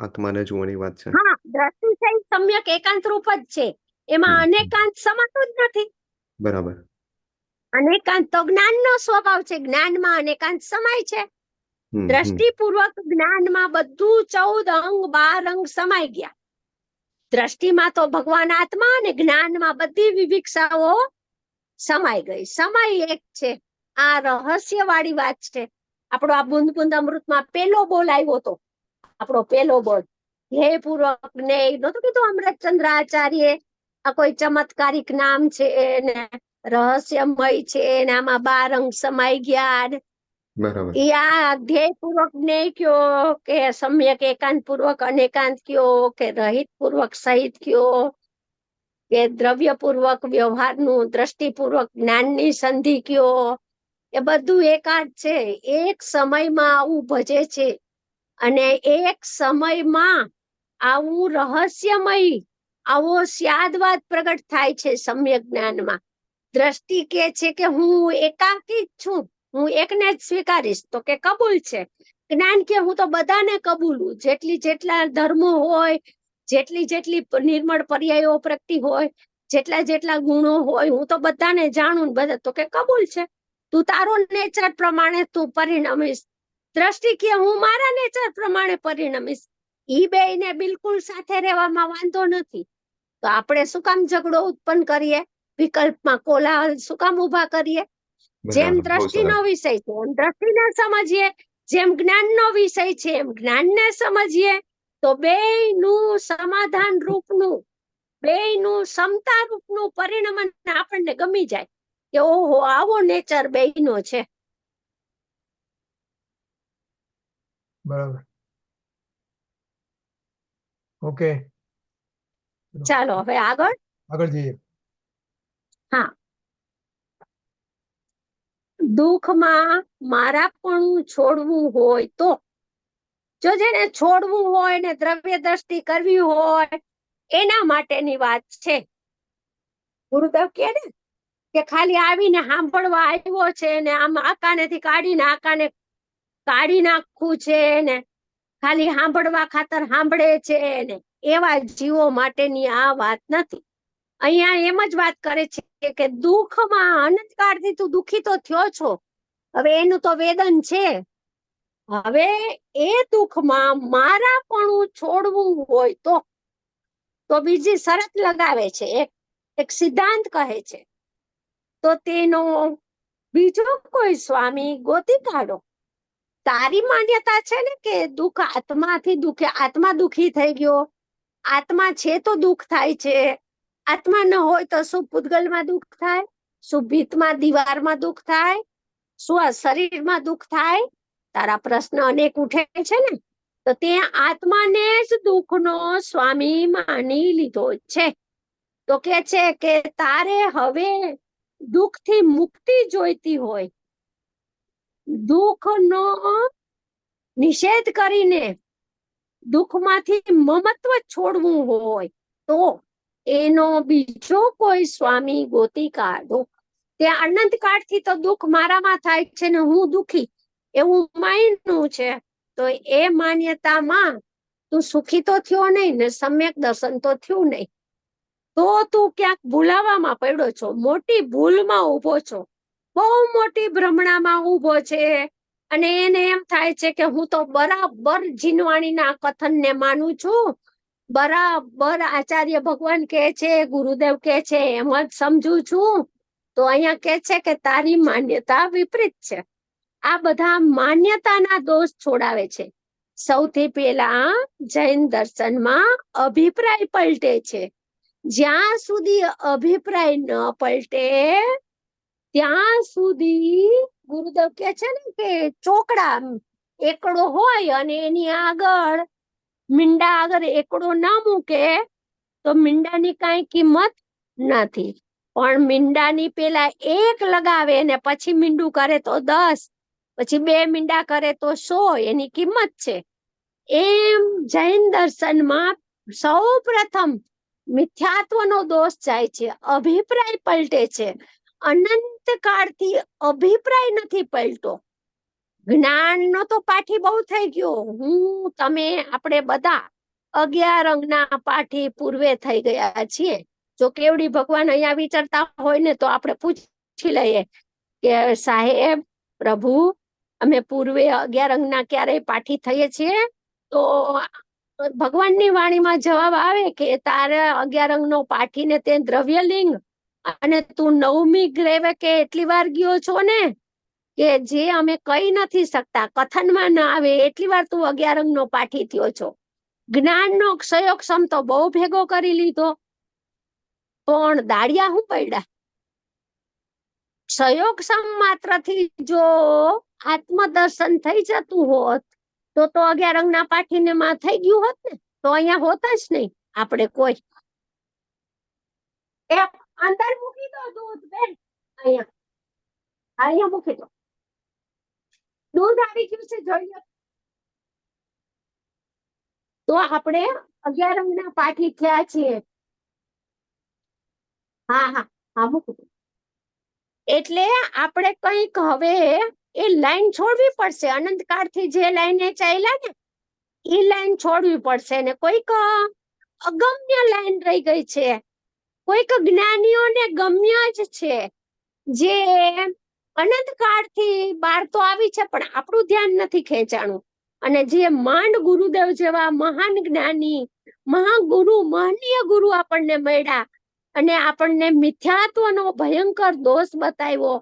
[SPEAKER 3] આત્માને જોવાની વાત છે.
[SPEAKER 1] હા, દ્રષ્ટિ છે સમ્યક એકાંત રૂપ જ છે. એમાં અનેકાંત સમાતો જ નથી.
[SPEAKER 3] બરાબર.
[SPEAKER 1] અનેકાંત તો જ્ઞાનનો સ્વભાવ છે. જ્ઞાનમાં અનેકાંત સમાય છે. દ્રષ્ટિપૂર્વક જ્ઞાનમાં બધું 14 અંગ 12 અંગ સમાઈ ગયા. દ્રષ્ટિમાં તો ભગવાન આત્મા અને જ્ઞાનમાં બધી વિવિક્ષાઓ સમાઈ ગઈ. સમય એક છે. આ રહસ્યવાળી વાત છે. આપણો આ બુંદ બુંદ અમૃતમાં પેલો બોલ આવ્યો હતો. આપણો પેલો બોલ ધ્યેયપૂર્વક ને નહોતું કીધું અમૃતચંદ્ર આચાર્ય, આ કોઈ ચમત્કારિક નામ છે ને રહસ્યમય છે ને આમાં 12 અંગ સમાઈ ગયા.
[SPEAKER 3] બરાબર.
[SPEAKER 1] ઈ આ ધ્યેયપૂર્વક ને કયો કે સમ્યક એકાંત પૂર્વક અનેકાંત કયો કે રહિત પૂર્વક સહિત કયો કે દ્રવ્ય પૂર્વક વ્યવહારનું દ્રષ્ટિપૂર્વક જ્ઞાનની સંધિ કયો, એ બધું એકાદ છે. એક સમયમાં આવું ભજે છે અને એક સમયમાં આવું રહસ્યમય આવો સ્યાદવાદ પ્રગટ થાય છે સમ્યક જ્ઞાનમાં. દ્રષ્ટિ કે છે કે હું એકાંકી જ છું, હું એકને જ સ્વીકારીશ, તો કે કબૂલ છે. જ્ઞાન કે હું તો બધાને કબૂલું, જેટલા ધર્મો હોય, જેટલી નિર્મળ પર્યાયો પ્રગટી હોય, જેટલા ગુણો હોય, હું તો બધાને જાણું ને બધા, તો કે કબૂલ છે. તું તારો નેચર પ્રમાણે તું પરિણમીશ. દ્રષ્ટિ કે હું મારા નેચર પ્રમાણે પરિણમીશ. ઈ બેયને બિલકુલ સાથે રહેવામાં વાંધો નથી. તો આપણે શું કામ ઝઘડો ઉત્પન્ન કરીએ? વિકલ્પમાં કોલાહલ શું કામ ઉભા કરીએ? જેમ દ્રષ્ટિનો વિષય છે એમ દ્રષ્ટિને સમજીએ, જેમ જ્ઞાનનો વિષય છે એમ જ્ઞાનને સમજીએ, તો બેયનું સમાધાન રૂપનું, બેયનું સમતા રૂપનું પરિણમન આપણને ગમી જાય કે ઓહો આવો નેચર બેયનો છે.
[SPEAKER 2] બરાબર. ઓકે,
[SPEAKER 1] ચાલો હવે આગળ
[SPEAKER 2] જઈએ.
[SPEAKER 1] હા, દુઃખમાં મારાપણું છોડવું હોય તો, જો જેને છોડવું હોય ને દ્રવ્ય દ્રષ્ટિ કરવી હોય એના માટેની વાત છે. ગુરુદેવ કહે ને કે ખાલી આવીને સાંભળવા આવ્યો છે ને આમ આકાનેથી કાઢીને આકાને કાઢી નાખવું છે ને ખાલી સાંભળવા ખાતર સાંભળે છે ને એવા જીવો માટેની આ વાત નથી. અહીંયા એમ જ વાત કરે છે કે દુઃખમાં અનંતકાળથી તું દુઃખી તો થયો છો, હવે એનું તો વેદન છે. હવે એ દુઃખમાં મારાપણું છોડવું હોય તો બીજી શરત લગાવે છે, એક સિદ્ધાંત કહે છે, તો તેનો બીજો કોઈ સ્વામી ગોતી કાઢો. તારી માન્યતા છે ને કે દુઃખ આત્મા દુઃખી થઈ ગયો, આત્મા છે તો દુઃખ થાય છે, આત્મા ન હોય તો શું પૂતગલમાં દુઃખ થાય, શું ભીતમાં દીવારમાં દુઃખ થાય, શું આ શરીરમાં દુઃખ થાય? તારા પ્રશ્ન અનેક ઉઠે છે ને, તો તે આત્માને જ દુઃખનો સ્વામી માની લીધો છે. તો કે છે કે તારે હવે દુઃખથી મુક્તિ જોઈતી હોય, દુઃખનો નિષેધ કરીને દુઃખમાંથી મમત્વ છોડવું હોય તો એનો બીજો કોઈ સ્વામી ગોતી કાઢો. તે અનંત કાળથી તો દુઃખ મારામાં થાય છે ને હું દુઃખી એવું માન્યું છે, તો એ માન્યતામાં તું સુખી તો થયો નહીં ને સમ્યક દર્શન તો થયું નહીં, તો તું ક્યાંક ભૂલાવામાં પડ્યો છો, મોટી ભૂલમાં ઉભો છો, બહુ મોટી ભ્રમણામાં ઉભો છે. અને એને એમ થાય છે કે હું તો બરાબર જીનવાણીના કથનને માનું છું, બરાબર આચાર્ય ભગવાન કહે છે, ગુરુદેવ કહે છે એમ જ સમજુ છું. તો અહીંયા કહે છે કે તારી માન્યતા વિપરીત છે. આ બધા માન્યતાના દોષ છોડાવે છે. સૌથી પહેલા જૈન દર્શનમાં અભિપ્રાય પલટે છે. જ્યાં સુધી અભિપ્રાય ન પલટે ત્યાં સુધી ગુરુદેવ કે છે ને કે ચોકડા એકડો હોય અને એની આગળ મીંડા આગળ એકડો ના મૂકે તો મીંડાની કાંઈ કિંમત નથી, પણ મીંડાની પેલા એક લગાવે ને પછી મીંડું કરે તો 10, પછી 2 મીંડા કરે તો 100 એની કિંમત છે. એમ જૈન દર્શનમાં સૌ પ્રથમ મિથ્યાત્વનો દોષ જાય છે, અભિપ્રાય પલટે છે. અનંત કાળથી અભિપ્રાય નથી પલટો. જ્ઞાનનો તો પાઠી બહુ થઈ ગયો. તમે આપણે બધા 11 અંગના પાઠી પૂર્વે થઈ ગયા છીએ. જો કેવડી ભગવાન અહીંયા વિચારતા હોય ને તો આપણે પૂછી લઈએ કે સાહેબ પ્રભુ અમે પૂર્વે 11 અંગના ક્યારેય પાઠી થઈએ છીએ? તો ભગવાનની વાણીમાં જવાબ આવે કે તારે 11 અંગનો પાઠીને તે દ્રવ્યલિંગ અને તું 9મી ગ્રેવે કે એટલી વાર ગયો છો ને કે જે અમે કહી નથી શકતા, કથનમાં ન આવે એટલી વાર તું 11 અંગનો પાઠી થયો છો. જ્ઞાનનો ક્ષયોક્ષમ તો બહુ ભેગો કરી લીધો, પણ દાડિયા હું પડ્યા? ક્ષયોક્ષમ માત્રથી જો આત્મદર્શન થઈ જતું હોત તો 11 અંગના પાઠીને માં થઈ ગયું હોત ને, તો અહીંયા હોત જ નહીં આપણે કોઈ. અંદર મૂકી દો દૂધ બેન, અહીંયા મૂકી દો. દૂધ આવી ગયું છે જોઈ લો. તો આપણે 11 અંગના પાઠી થયા છીએ. હા મૂકી દો. એટલે આપણે કંઈક હવે એ લાઈન છોડવી પડશે. અનંત કાળથી જે લાઈને ચાલ્યા ને એ લાઈન છોડવી પડશે ને કોઈક અગમ્ય લાઈન રહી ગઈ છે, કોઈક જ્ઞાનીઓને ગમ્ય જ છે, જે અનંત કાળથી બહાર તો આવી છે પણ આપણું ધ્યાન નથી ખેંચાણું. અને જે માંડ ગુરુદેવ જેવા મહાન જ્ઞાની, મહાગુરુ, મહનીય ગુરુ આપણને મળ્યા અને આપણને મિથ્યાત્વનો ભયંકર દોષ બતાવ્યો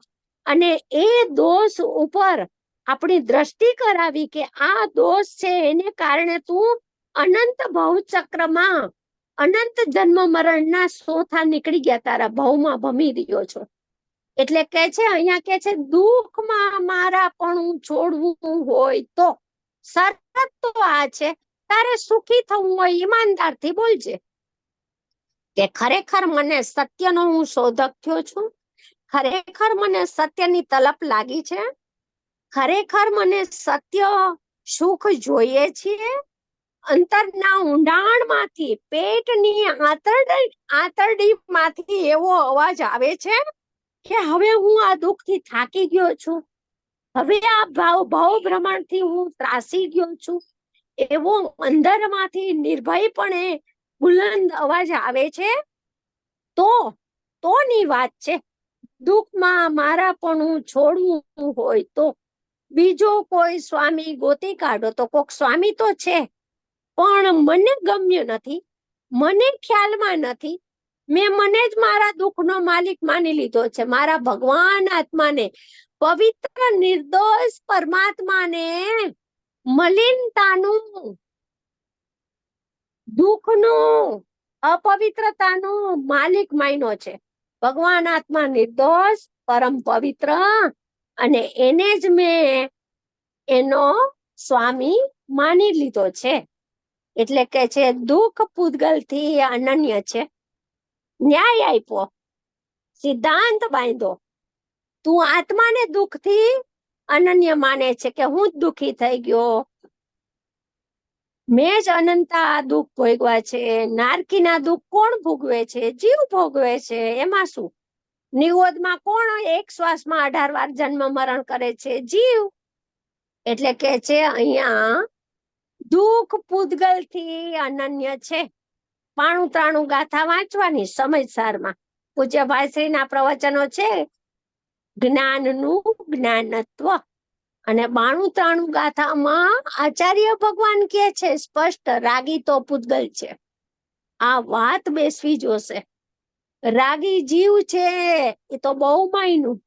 [SPEAKER 1] અને એ દોષ ઉપર આપણી દ્રષ્ટિ કરાવી કે આ દોષ છે એને કારણે તું અનંત ભવચક્રમાં અનંત જન્મ મરણના સોથા નીકળી ગયા, તારા ભવમાં ભમી રહ્યો છો. એટલે કે છે અહીંયા કે છે દુઃખમાં મારાપણું છોડવું હોય તો શરત તો આ છે, તારે સુખી થવું હોય ઈમાનદારથી બોલજે કે ખરેખર મને સત્યનો હું શોધક થયો છું, ખરેખર મને સત્યની તલપ લાગી છે, ખરેખર મને સત્ય સુખ જોઈએ છે. અંતરના ઊંડાણમાંથી, પેટની આંતરડીમાંથી એવો અવાજ આવે છે કે હવે હું આ દુઃખથી થાકી ગયો છું, હવે આ ભાવ ભ્રમણથી હું ત્રાસી ગયો છું, એવો અંદરમાંથી નિર્ભયપણે બુલંદ અવાજ આવે છે, તોની વાત છે. દુઃખમાં મારાપણું છોડવું હોય તો બીજો કોઈ સ્વામી ગોતી કાઢો. તો કોક સ્વામી તો છે, પણ મને ગમ્યું નથી, મને ખ્યાલમાં નથી. મને જ મારા દુઃખનો માલિક માની લીધો છે. મારા ભગવાન આત્માને, પવિત્ર નિર્દોષ પરમાત્માને મલિનતાનું, દુઃખનું, અપવિત્રતાનું માલિક માન્યો છે. ભગવાન આત્મા નિર્દોષ, પરમ પવિત્ર, અને એને જ મેં એનો સ્વામી માની લીધો છે. એટલે કે છે દુઃખ પૂતગલથી અનન્ય છે. ન્યાય આપ્યો, સિદ્ધાંત બાંધ્યો. તું આત્માને દુઃખથી અનન્ય માને છે કે હું જ દુઃખી થઈ ગયો, મેં જ અનંતા દુઃખ ભોગવ્યા છે. નારકીના દુઃખ કોણ ભોગવે છે? જીવ ભોગવે છે. એમાં શું? નિરોધમાં કોણ એક શ્વાસમાં 18 વાર જન્મ મરણ કરે છે? જીવ. એટલે કે છે અહીંયા દુઃખ પૂતગલથી અનન્ય છે. 92 ગાથા વાંચવાની સમયસારમાં. પૂજ્ય ભાઈશ્રીના પ્રવચનો છે જ્ઞાનનું જ્ઞાનત્વ, અને 92 ગાથામાં આચાર્ય ભગવાન કહે છે સ્પષ્ટ, રાગી તો પૂતગલ છે. આ વાત બેસવી જોશે. રાગી જીવ છે એ તો બહુ માયનું.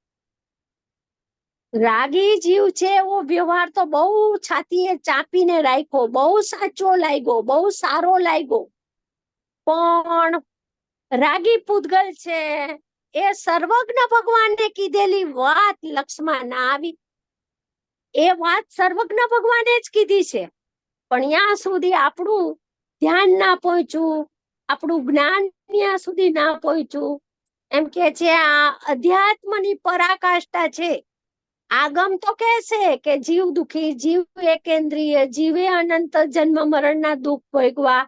[SPEAKER 1] રાગી જીવ છે એવો વ્યવહાર તો બહુ છાતીએ ચાપીને રાખ્યો, બહુ સાચો લાગ્યો, બહુ સારો લાગ્યો. પણ રાગી પૂતગલ છે એ સર્વજ્ઞ ભગવાનને કીધેલી વાત લક્ષમાં ના આવી. એ વાત સર્વજ્ઞ ભગવાને જ કીધી છે, પણ ત્યાં સુધી આપણું ધ્યાન ના પહોંચ્યું, આપણું જ્ઞાન ત્યાં સુધી ના પહોંચ્યું. એમ કે છે આ અધ્યાત્મની પરાકાષ્ઠા છે. આગમ તો કહેશે કે જીવ દુખી, જીવ એકેન્દ્રિય, જીવે અનંત જન્મ મરણના દુઃખ ભોગવા.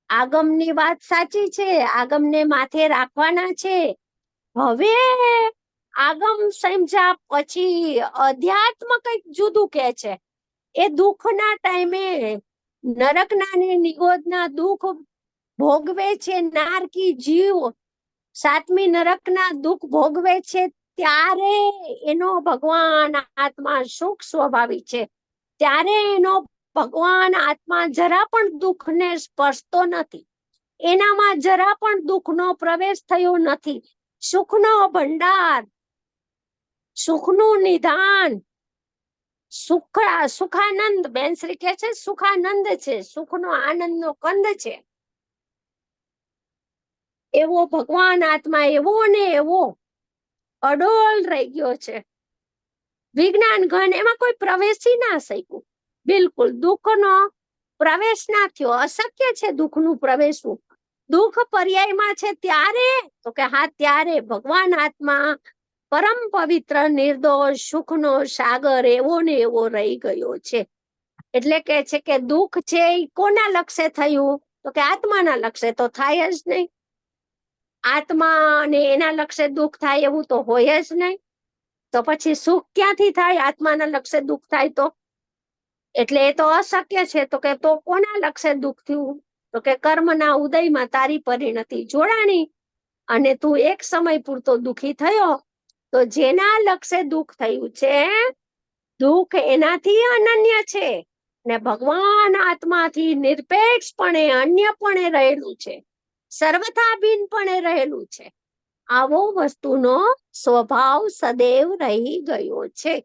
[SPEAKER 1] આગમની વાત સાચી છે, આગમને માથે રાખવાના છે. હવે આગમ સમજ્યા પછી અધ્યાત્મ કઈક જુદું કે છે. એ દુઃખના ટાઈમે નરકના ને નિગોદના દુઃખ ભોગવે છે નારકી જીવ. 7મી નરકના દુઃખ ભોગવે છે ત્યારે એનો ભગવાન આત્મા સુખ સ્વભાવી છે. ત્યારે એનો ભગવાન આત્મા જરા પણ દુઃખને સ્પર્શતો નથી. એનામાં જરા પણ દુઃખનો પ્રવેશ થયો નથી. સુખનો ભંડાર, સુખનું નિધાન, સુખાનંદ, બેનશ્રી કહે છે સુખાનંદ છે, સુખનો આનંદનો કંદ છે. એવો ભગવાન આત્મા એવો ને એવો અડોલ રહી ગયો છે. વિજ્ઞાન ઘન એમાં કોઈ પ્રવેશી ના શક્યું. બિલકુલ દુઃખનો પ્રવેશ ના થયો. અશક્ય છે દુઃખનું પ્રવેશવું. દુઃખ પર્યાયમાં છે ત્યારે, તો કે હા ત્યારે ભગવાન આત્મા પરમ પવિત્ર નિર્દોષ સુખનો સાગર એવો ને એવો રહી ગયો છે. એટલે કે છે કે દુઃખ છે એ કોના લક્ષે થયું? તો કે આત્માના લક્ષે તો થાય જ નહીં. આત્મા અને એના લક્ષે દુઃખ થાય એવું તો હોય જ નહીં. તો પછી સુખ ક્યાંથી થાય? આત્માના લક્ષે દુઃખ થાય તો? એટલે એ તો અશક્ય છે. તો કે તો કોના લક્ષે દુઃખ થયું? તો કે કર્મના ઉદયમાં તારી પરિણતિ જોડાણી અને તું એક સમય પૂરતો દુઃખી થયો. તો જેના લક્ષે દુઃખ થયું છે, દુઃખ એનાથી અનન્ય છે ને ભગવાન આત્માથી નિરપેક્ષપણે અન્યપણે રહેલું છે, સર્વથા ભિન્નપણે રહેલું છે. આવો વસ્તુનો સ્વભાવ સદૈવ રહી ગયો છે.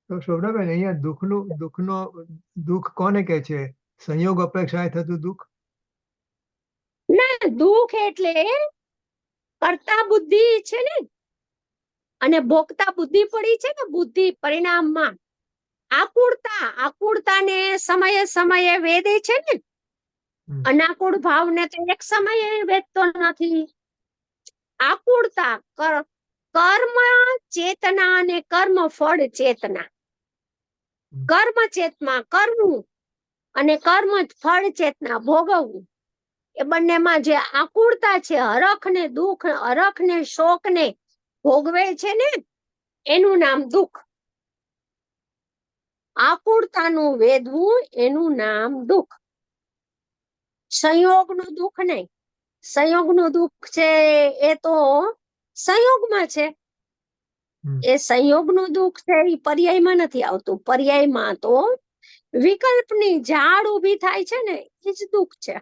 [SPEAKER 2] તો શોભનાબેન, અહીંયા દુઃખ કોને કહે છે? સંયોગ અપેક્ષાએ થતું દુઃખ?
[SPEAKER 1] ના, દુઃખ એટલે કર્તા બુદ્ધિ છે ને, અને ભોગતા બુદ્ધિ પડી છે ને. બુદ્ધિ પરિણામમાં આકુળતાને સમયે સમયે વેદે છે ને. અનાકુળ ભાવને તો એક સમયે વેદતો નથી. આકુળતા કર્મ ચેતના અને કર્મ ફળ ચેતના. કર્મ ચેતના કરવું અને કર્મ ફળ ચેતના ભોગવવું, એ બંનેમાં જે આકુળતા છે, હરખ ને દુઃખ, હરખ ને શોક ને ભોગવે છે ને, એનું નામ દુઃખ. આકુળતાનું વેદવું એનું નામ દુઃખ. સંયોગનું દુઃખ નહીં. સંયોગનું દુઃખ છે એ તો સંયોગમાં છે. એ સંયોગનું દુઃખ છે એ પર્યાયમાં નથી આવતું. પર્યાયમાં તો વિકલ્પની ઝાડ ઊભી થાય છે ને એ જ દુઃખ છે.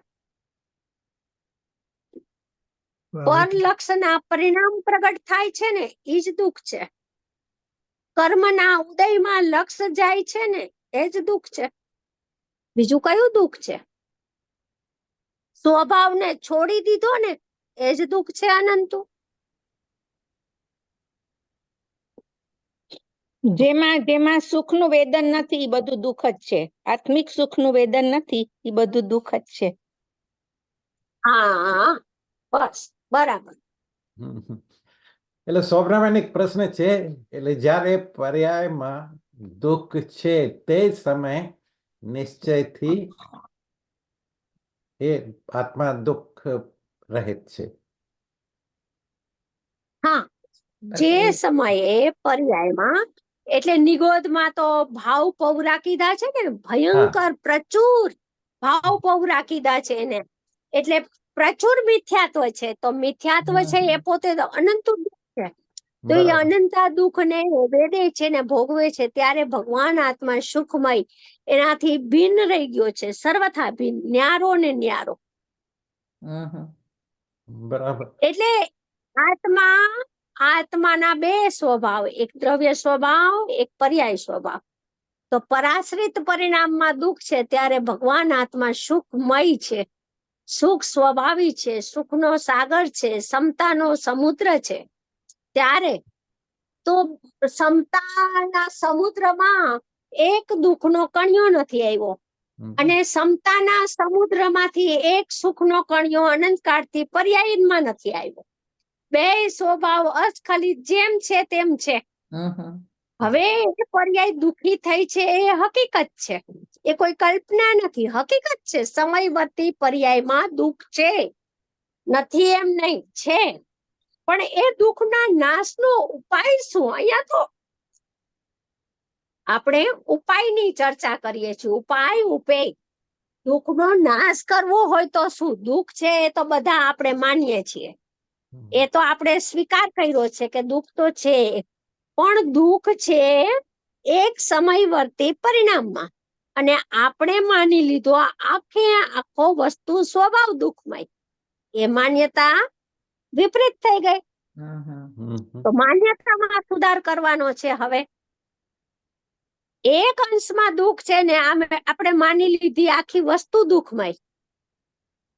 [SPEAKER 1] પર લક્ષના પરિણામ પ્રગટ થાય છે ને એ જ દુઃખ છે. કર્મના ઉદયમાં લક્ષ જાય છે ને એ જ દુઃખ છે. બીજું કયું દુઃખ છે? સ્વભાવને છોડી દીધો ને એ જ દુઃખ છે અનંતુ.
[SPEAKER 4] જેમાં સુખનું વેદન નથી એ બધું દુઃખ જ છે. આત્મિક સુખનું વેદન નથી એ બધું દુઃખ જ છે.
[SPEAKER 1] હા બસ બરાબર.
[SPEAKER 6] એટલે સોભનાબેન એક પ્રશ્ન છે, એટલે જ્યારે પર્યાયમાં દુઃખ છે તે સમય નિશ્ચયથી એ આત્મા દુઃખ રહિત છે.
[SPEAKER 1] હા, જે સમયે પર્યાયમાં એટલે નિગોદમાં તો ભાવ પૌરા કીધા છે ને, ભયંકર પ્રચુર ભાવ પૌરા કીધા છે એને. એટલે પ્રચુર મિથ્યાત્વ છે. તો મિથ્યાત્વ છે એ પોતે તો અનંત દુઃખ છે. તો એ અનંતા દુઃખ ને વેદે છે ને ભોગવે છે ત્યારે ભગવાન આત્મા સુખમય એનાથી ભિન્ન રહી ગયો છે. સર્વથા ભિન્ન, ન્યારો ને ન્યારો.
[SPEAKER 6] બરાબર.
[SPEAKER 1] એટલે આત્માના બે સ્વભાવ, એક દ્રવ્ય સ્વભાવ, એક પર્યાય સ્વભાવ. તો પરાશ્રિત પરિણામમાં દુઃખ છે ત્યારે ભગવાન આત્મા સુખમય છે, સુખ સ્વભાવી છે, સુખનો સાગર છે, સમતાનો સમુદ્ર છે. ત્યારે તો સમતાના સમુદ્રમાં એક દુઃખનો કણિયો નથી આવ્યો, અને સમતાના સમુદ્રમાંથી એક સુખનો કણિયો અનંતકાળથી પર્યાયમાં નથી આવ્યો. બે સ્વભાવ અસ્ખલિત જેમ છે તેમ છે. હવે એ પર્યાય દુઃખી થઈ છે એ હકીકત છે, એ કોઈ કલ્પના નથી, હકીકત છે. સમયવર્તી પર્યાયમાં દુઃખ છે, નથી એમ નહીં, છે. પણ એ દુઃખના નાશનો ઉપાય શું? અહીંયા તો આપણે ઉપાયની ચર્ચા કરીએ છીએ. ઉપાય દુઃખનો નાશ કરવો હોય તો શું? દુઃખ છે એ તો બધા આપણે માનીએ છીએ, એ તો આપણે સ્વીકાર કર્યો છે કે દુઃખ તો છે. પણ દુઃખ છે એક સમયવર્તી પરિણામમાં, અને આપણે માની લીધો આખો વસ્તુ સ્વભાવ દુઃખમય. એ માન્યતા વિપરીત થઈ ગઈ. તો માન્યતામાં સુધાર કરવાનો છે. હવે એક અંશમાં દુઃખ છે ને આપણે માની લીધી આખી વસ્તુ દુઃખમય.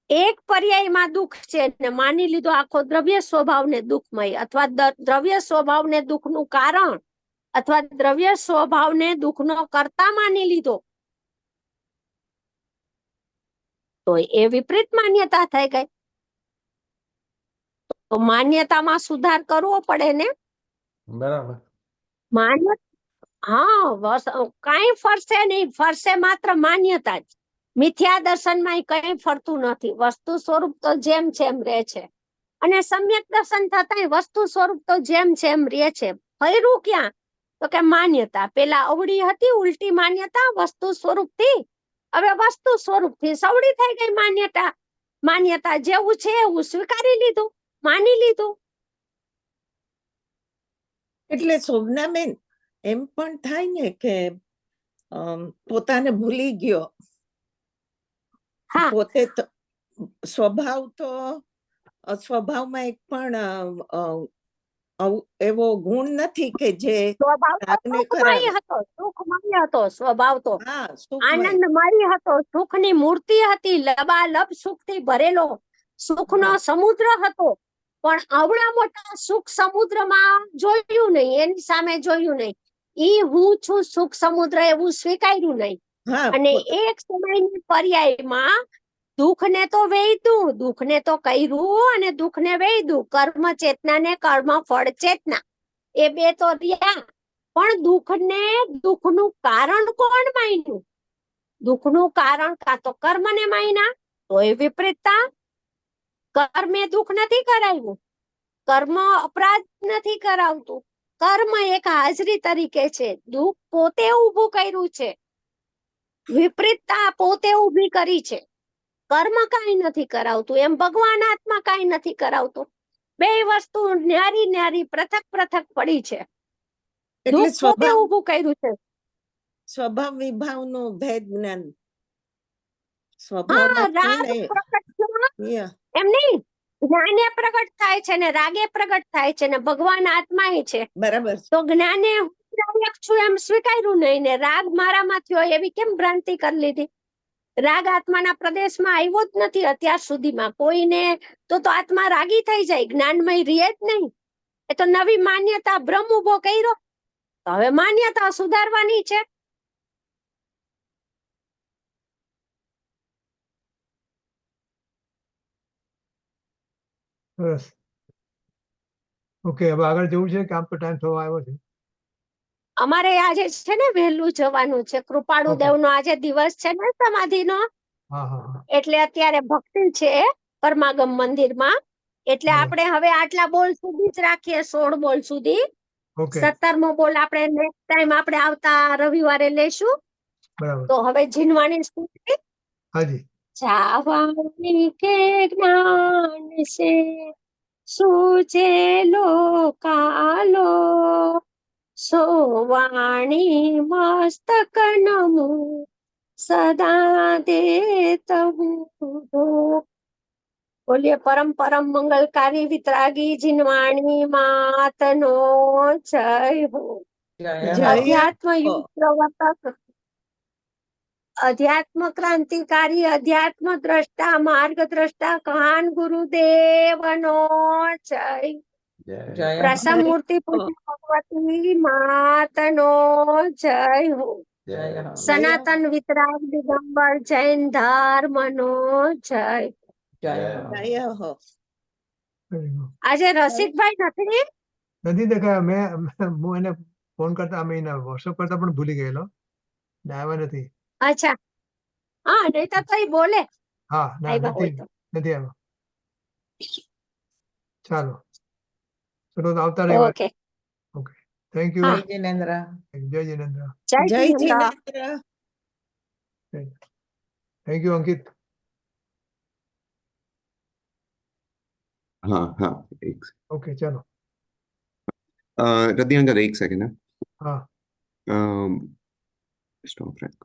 [SPEAKER 1] એક પર્યાયમાં દુઃખ છે ને માની લીધો આખો દ્રવ્ય સ્વભાવને દુઃખમય, અથવા દ્રવ્ય સ્વભાવને દુઃખનું કારણ, અથવા દ્રવ્ય સ્વભાવને દુઃખનો કર્તા માની લીધો. તો એ વિપરીત માન્યતા થઈ ગઈ. તો માન્યતામાં સુધાર કરવો પડે ને.
[SPEAKER 6] બરાબર.
[SPEAKER 1] કઈ ફરશે નહીં, ફરશે માત્ર માન્યતા જ. મિથ્યા દર્શનમાં કઈ ફરતું નથી. વસ્તુ સ્વરૂપ તો જેમ છે એમ રહે છે, અને સમ્યક દર્શન થતા વસ્તુ સ્વરૂપ તો જેમ છે એમ રહે છે. ફર્યું ક્યાં? તો કે માન્યતા. પેલા અવળી હતી ઉલટી માન્યતા વસ્તુ સ્વરૂપ થી, હવે વસ્તુ સ્વરૂપ થી સવડી થઈ ગઈ માન્યતા. માન્યતા જેવું છે એવું સ્વીકારી લીધું, માની લીધું.
[SPEAKER 5] એટલે શોભનાબેન એમ પણ થાય ને કે પોતાને ભૂલી ગયો. પોતે સ્વભાવ તો સ્વભાવમાં એક પણ એવો ગુણ નથી કે જે
[SPEAKER 1] સુખમય હતો. સ્વભાવ તો આનંદમય હતો, સુખની મૂર્તિ હતી, લબાલબ સુખથી ભરેલો સુખનો સમુદ્ર હતો. પણ આવડા મોટા સુખ સમુદ્રમાં જોયું નહીં, એની સામે જોયું નહીં. ઈ હું છું સુખ સમુદ્ર એવું સ્વીકાર્યું નહીં. અને એક સમયની પર્યાયમાં દુઃખને તો વેધું, દુઃખને તો કર્યું અને દુઃખને વેધું. કર્મ ચેતના ને કર્મ ફળ ચેતના એ બે તો રહ્યા. પણ દુઃખનું કારણ કોણ માન્યું? દુઃખનું કારણ કાં તો કર્મને માન્યા, તો એ વિપરીતતા. કર્મે દુઃખ નથી કરાવ્યું, કર્મ અપરાધ નથી કરાવતું. કર્મ એક હાજરી તરીકે છે. દુઃખ પોતે ઊભું કર્યું છે, વિપરીતતા પોતે ઊભી કરી છે. કર્મ કાંઈ નથી કરાવતું, એમ ભગવાન આત્મા કાંઈ નથી કરાવતું. બે વસ્તુ ન્યારી ન્યારી પૃથક પૃથક પડી છે.
[SPEAKER 5] એટલે
[SPEAKER 1] દુઃખ પોતે ઊભું કર્યું છે.
[SPEAKER 5] સ્વભાવ વિભાવનું ભેદ જ્ઞાન
[SPEAKER 1] હા,
[SPEAKER 5] સ્વભાવમાં
[SPEAKER 1] રાગ
[SPEAKER 5] નહીં.
[SPEAKER 1] પ્રકટ થવા
[SPEAKER 5] Yeah.
[SPEAKER 1] એમ નહીં, જ્ઞાને પ્રગટ થાય છે ને રાગે પ્રગટ થાય છે ને ભગવાન આત્મા છે.
[SPEAKER 5] બરાબર છે.
[SPEAKER 1] તો જ્ઞાને હું રાગ છું એમ સ્વીકાર્યું નહીં ને રાગ મારામાં થયો એવી કેમ ભ્રાંતિ કરી લીધી? રાગ આત્માના પ્રદેશમાં આવ્યો જ નથી અત્યાર સુધીમાં કોઈને. તો આત્મા રાગી થઈ જાય, જ્ઞાનમય રહે જ નહીં. એ તો નવી માન્યતા ભ્રમ ઉભો કર્યો. તો હવે માન્યતા સુધારવાની છે.
[SPEAKER 2] સરસ. ઓકે, હવે આગળ જવું છે, કામ તો ટાઈમ થવા આવ્યો છે.
[SPEAKER 1] અમારે આજે છે ને વહેલું જવાનું છે. કૃપાળુ
[SPEAKER 2] Okay.
[SPEAKER 1] દેવનો આજે દિવસ છે ને સમાધિનો,
[SPEAKER 2] હા હા હા.
[SPEAKER 1] એટલે અત્યારે ભક્તિ છે પરમાગમ મંદિરમાં. એટલે
[SPEAKER 2] બરાબર.
[SPEAKER 1] આપણે હવે આટલા બોલ સુધી જ રાખીએ, 16 બોલ સુધી.
[SPEAKER 2] ઓકે,
[SPEAKER 1] 17મો બોલ આપણે નેક્સ્ટ ટાઈમ આપણે આવતા રવિવારે લેશું.
[SPEAKER 2] બરાબર.
[SPEAKER 1] તો હવે જીનવાણી સ્તુતિ.
[SPEAKER 2] હાજી.
[SPEAKER 1] જાવાની કે જ્ઞાન છે સૂજે લોકાલો, સોવાણી મસ્તક નમો સદા દેતવું ધો. બોલીએ પરમ પરમ મંગલકારી વિતરાગી જીનવાણી માતનો જય હો.
[SPEAKER 5] જય
[SPEAKER 1] અધ્યાત્મ
[SPEAKER 5] હો.
[SPEAKER 1] યુગ પ્રવર્તક, અધ્યાત્મ ક્રાંતિકારી, અધ્યાત્મ દ્રષ્ટા, માર્ગદ્રષ્ટા કહાન ગુરુદેવનો જય.
[SPEAKER 6] જય
[SPEAKER 1] પ્રસમૂર્તિ પૂજ્ય ભગવતી માતનો જય હો.
[SPEAKER 6] જય હો.
[SPEAKER 1] સનાતન વિતરાગ દિગંબર જૈન ધર્મનો જય.
[SPEAKER 6] જય હો.
[SPEAKER 5] જય હો.
[SPEAKER 2] Very good.
[SPEAKER 1] આજે રસિકભાઈ નથી?
[SPEAKER 2] નથી દેખાયા. હું એને ફોન કરતા વોટ્સઅપ કરતા પણ ભૂલી ગયેલો ને આવ્યા નથી.
[SPEAKER 1] અચ્છા, હા, નહીં તો કઈ બોલે
[SPEAKER 2] હા, ના
[SPEAKER 1] આવ્યા હોય
[SPEAKER 2] નથી
[SPEAKER 1] તો.
[SPEAKER 2] નથી આવ્યો. ચાલો, ચલો તો આવતા રવિવારે.
[SPEAKER 1] Okay,
[SPEAKER 2] okay, thank you.
[SPEAKER 1] હા.
[SPEAKER 6] જય જિનેન્દ્ર.
[SPEAKER 2] જય જિનેન્દ્ર.
[SPEAKER 1] જય
[SPEAKER 5] જય
[SPEAKER 1] જીનેન્દ્ર.
[SPEAKER 5] જીનેન્દ્ર.
[SPEAKER 2] થેન્ક યુ અંકિત.
[SPEAKER 3] હા હા એક
[SPEAKER 2] ઓકે, ચાલો.
[SPEAKER 3] રદ્યાંકર એક સેકન્ડ
[SPEAKER 2] હા.
[SPEAKER 3] Stop rack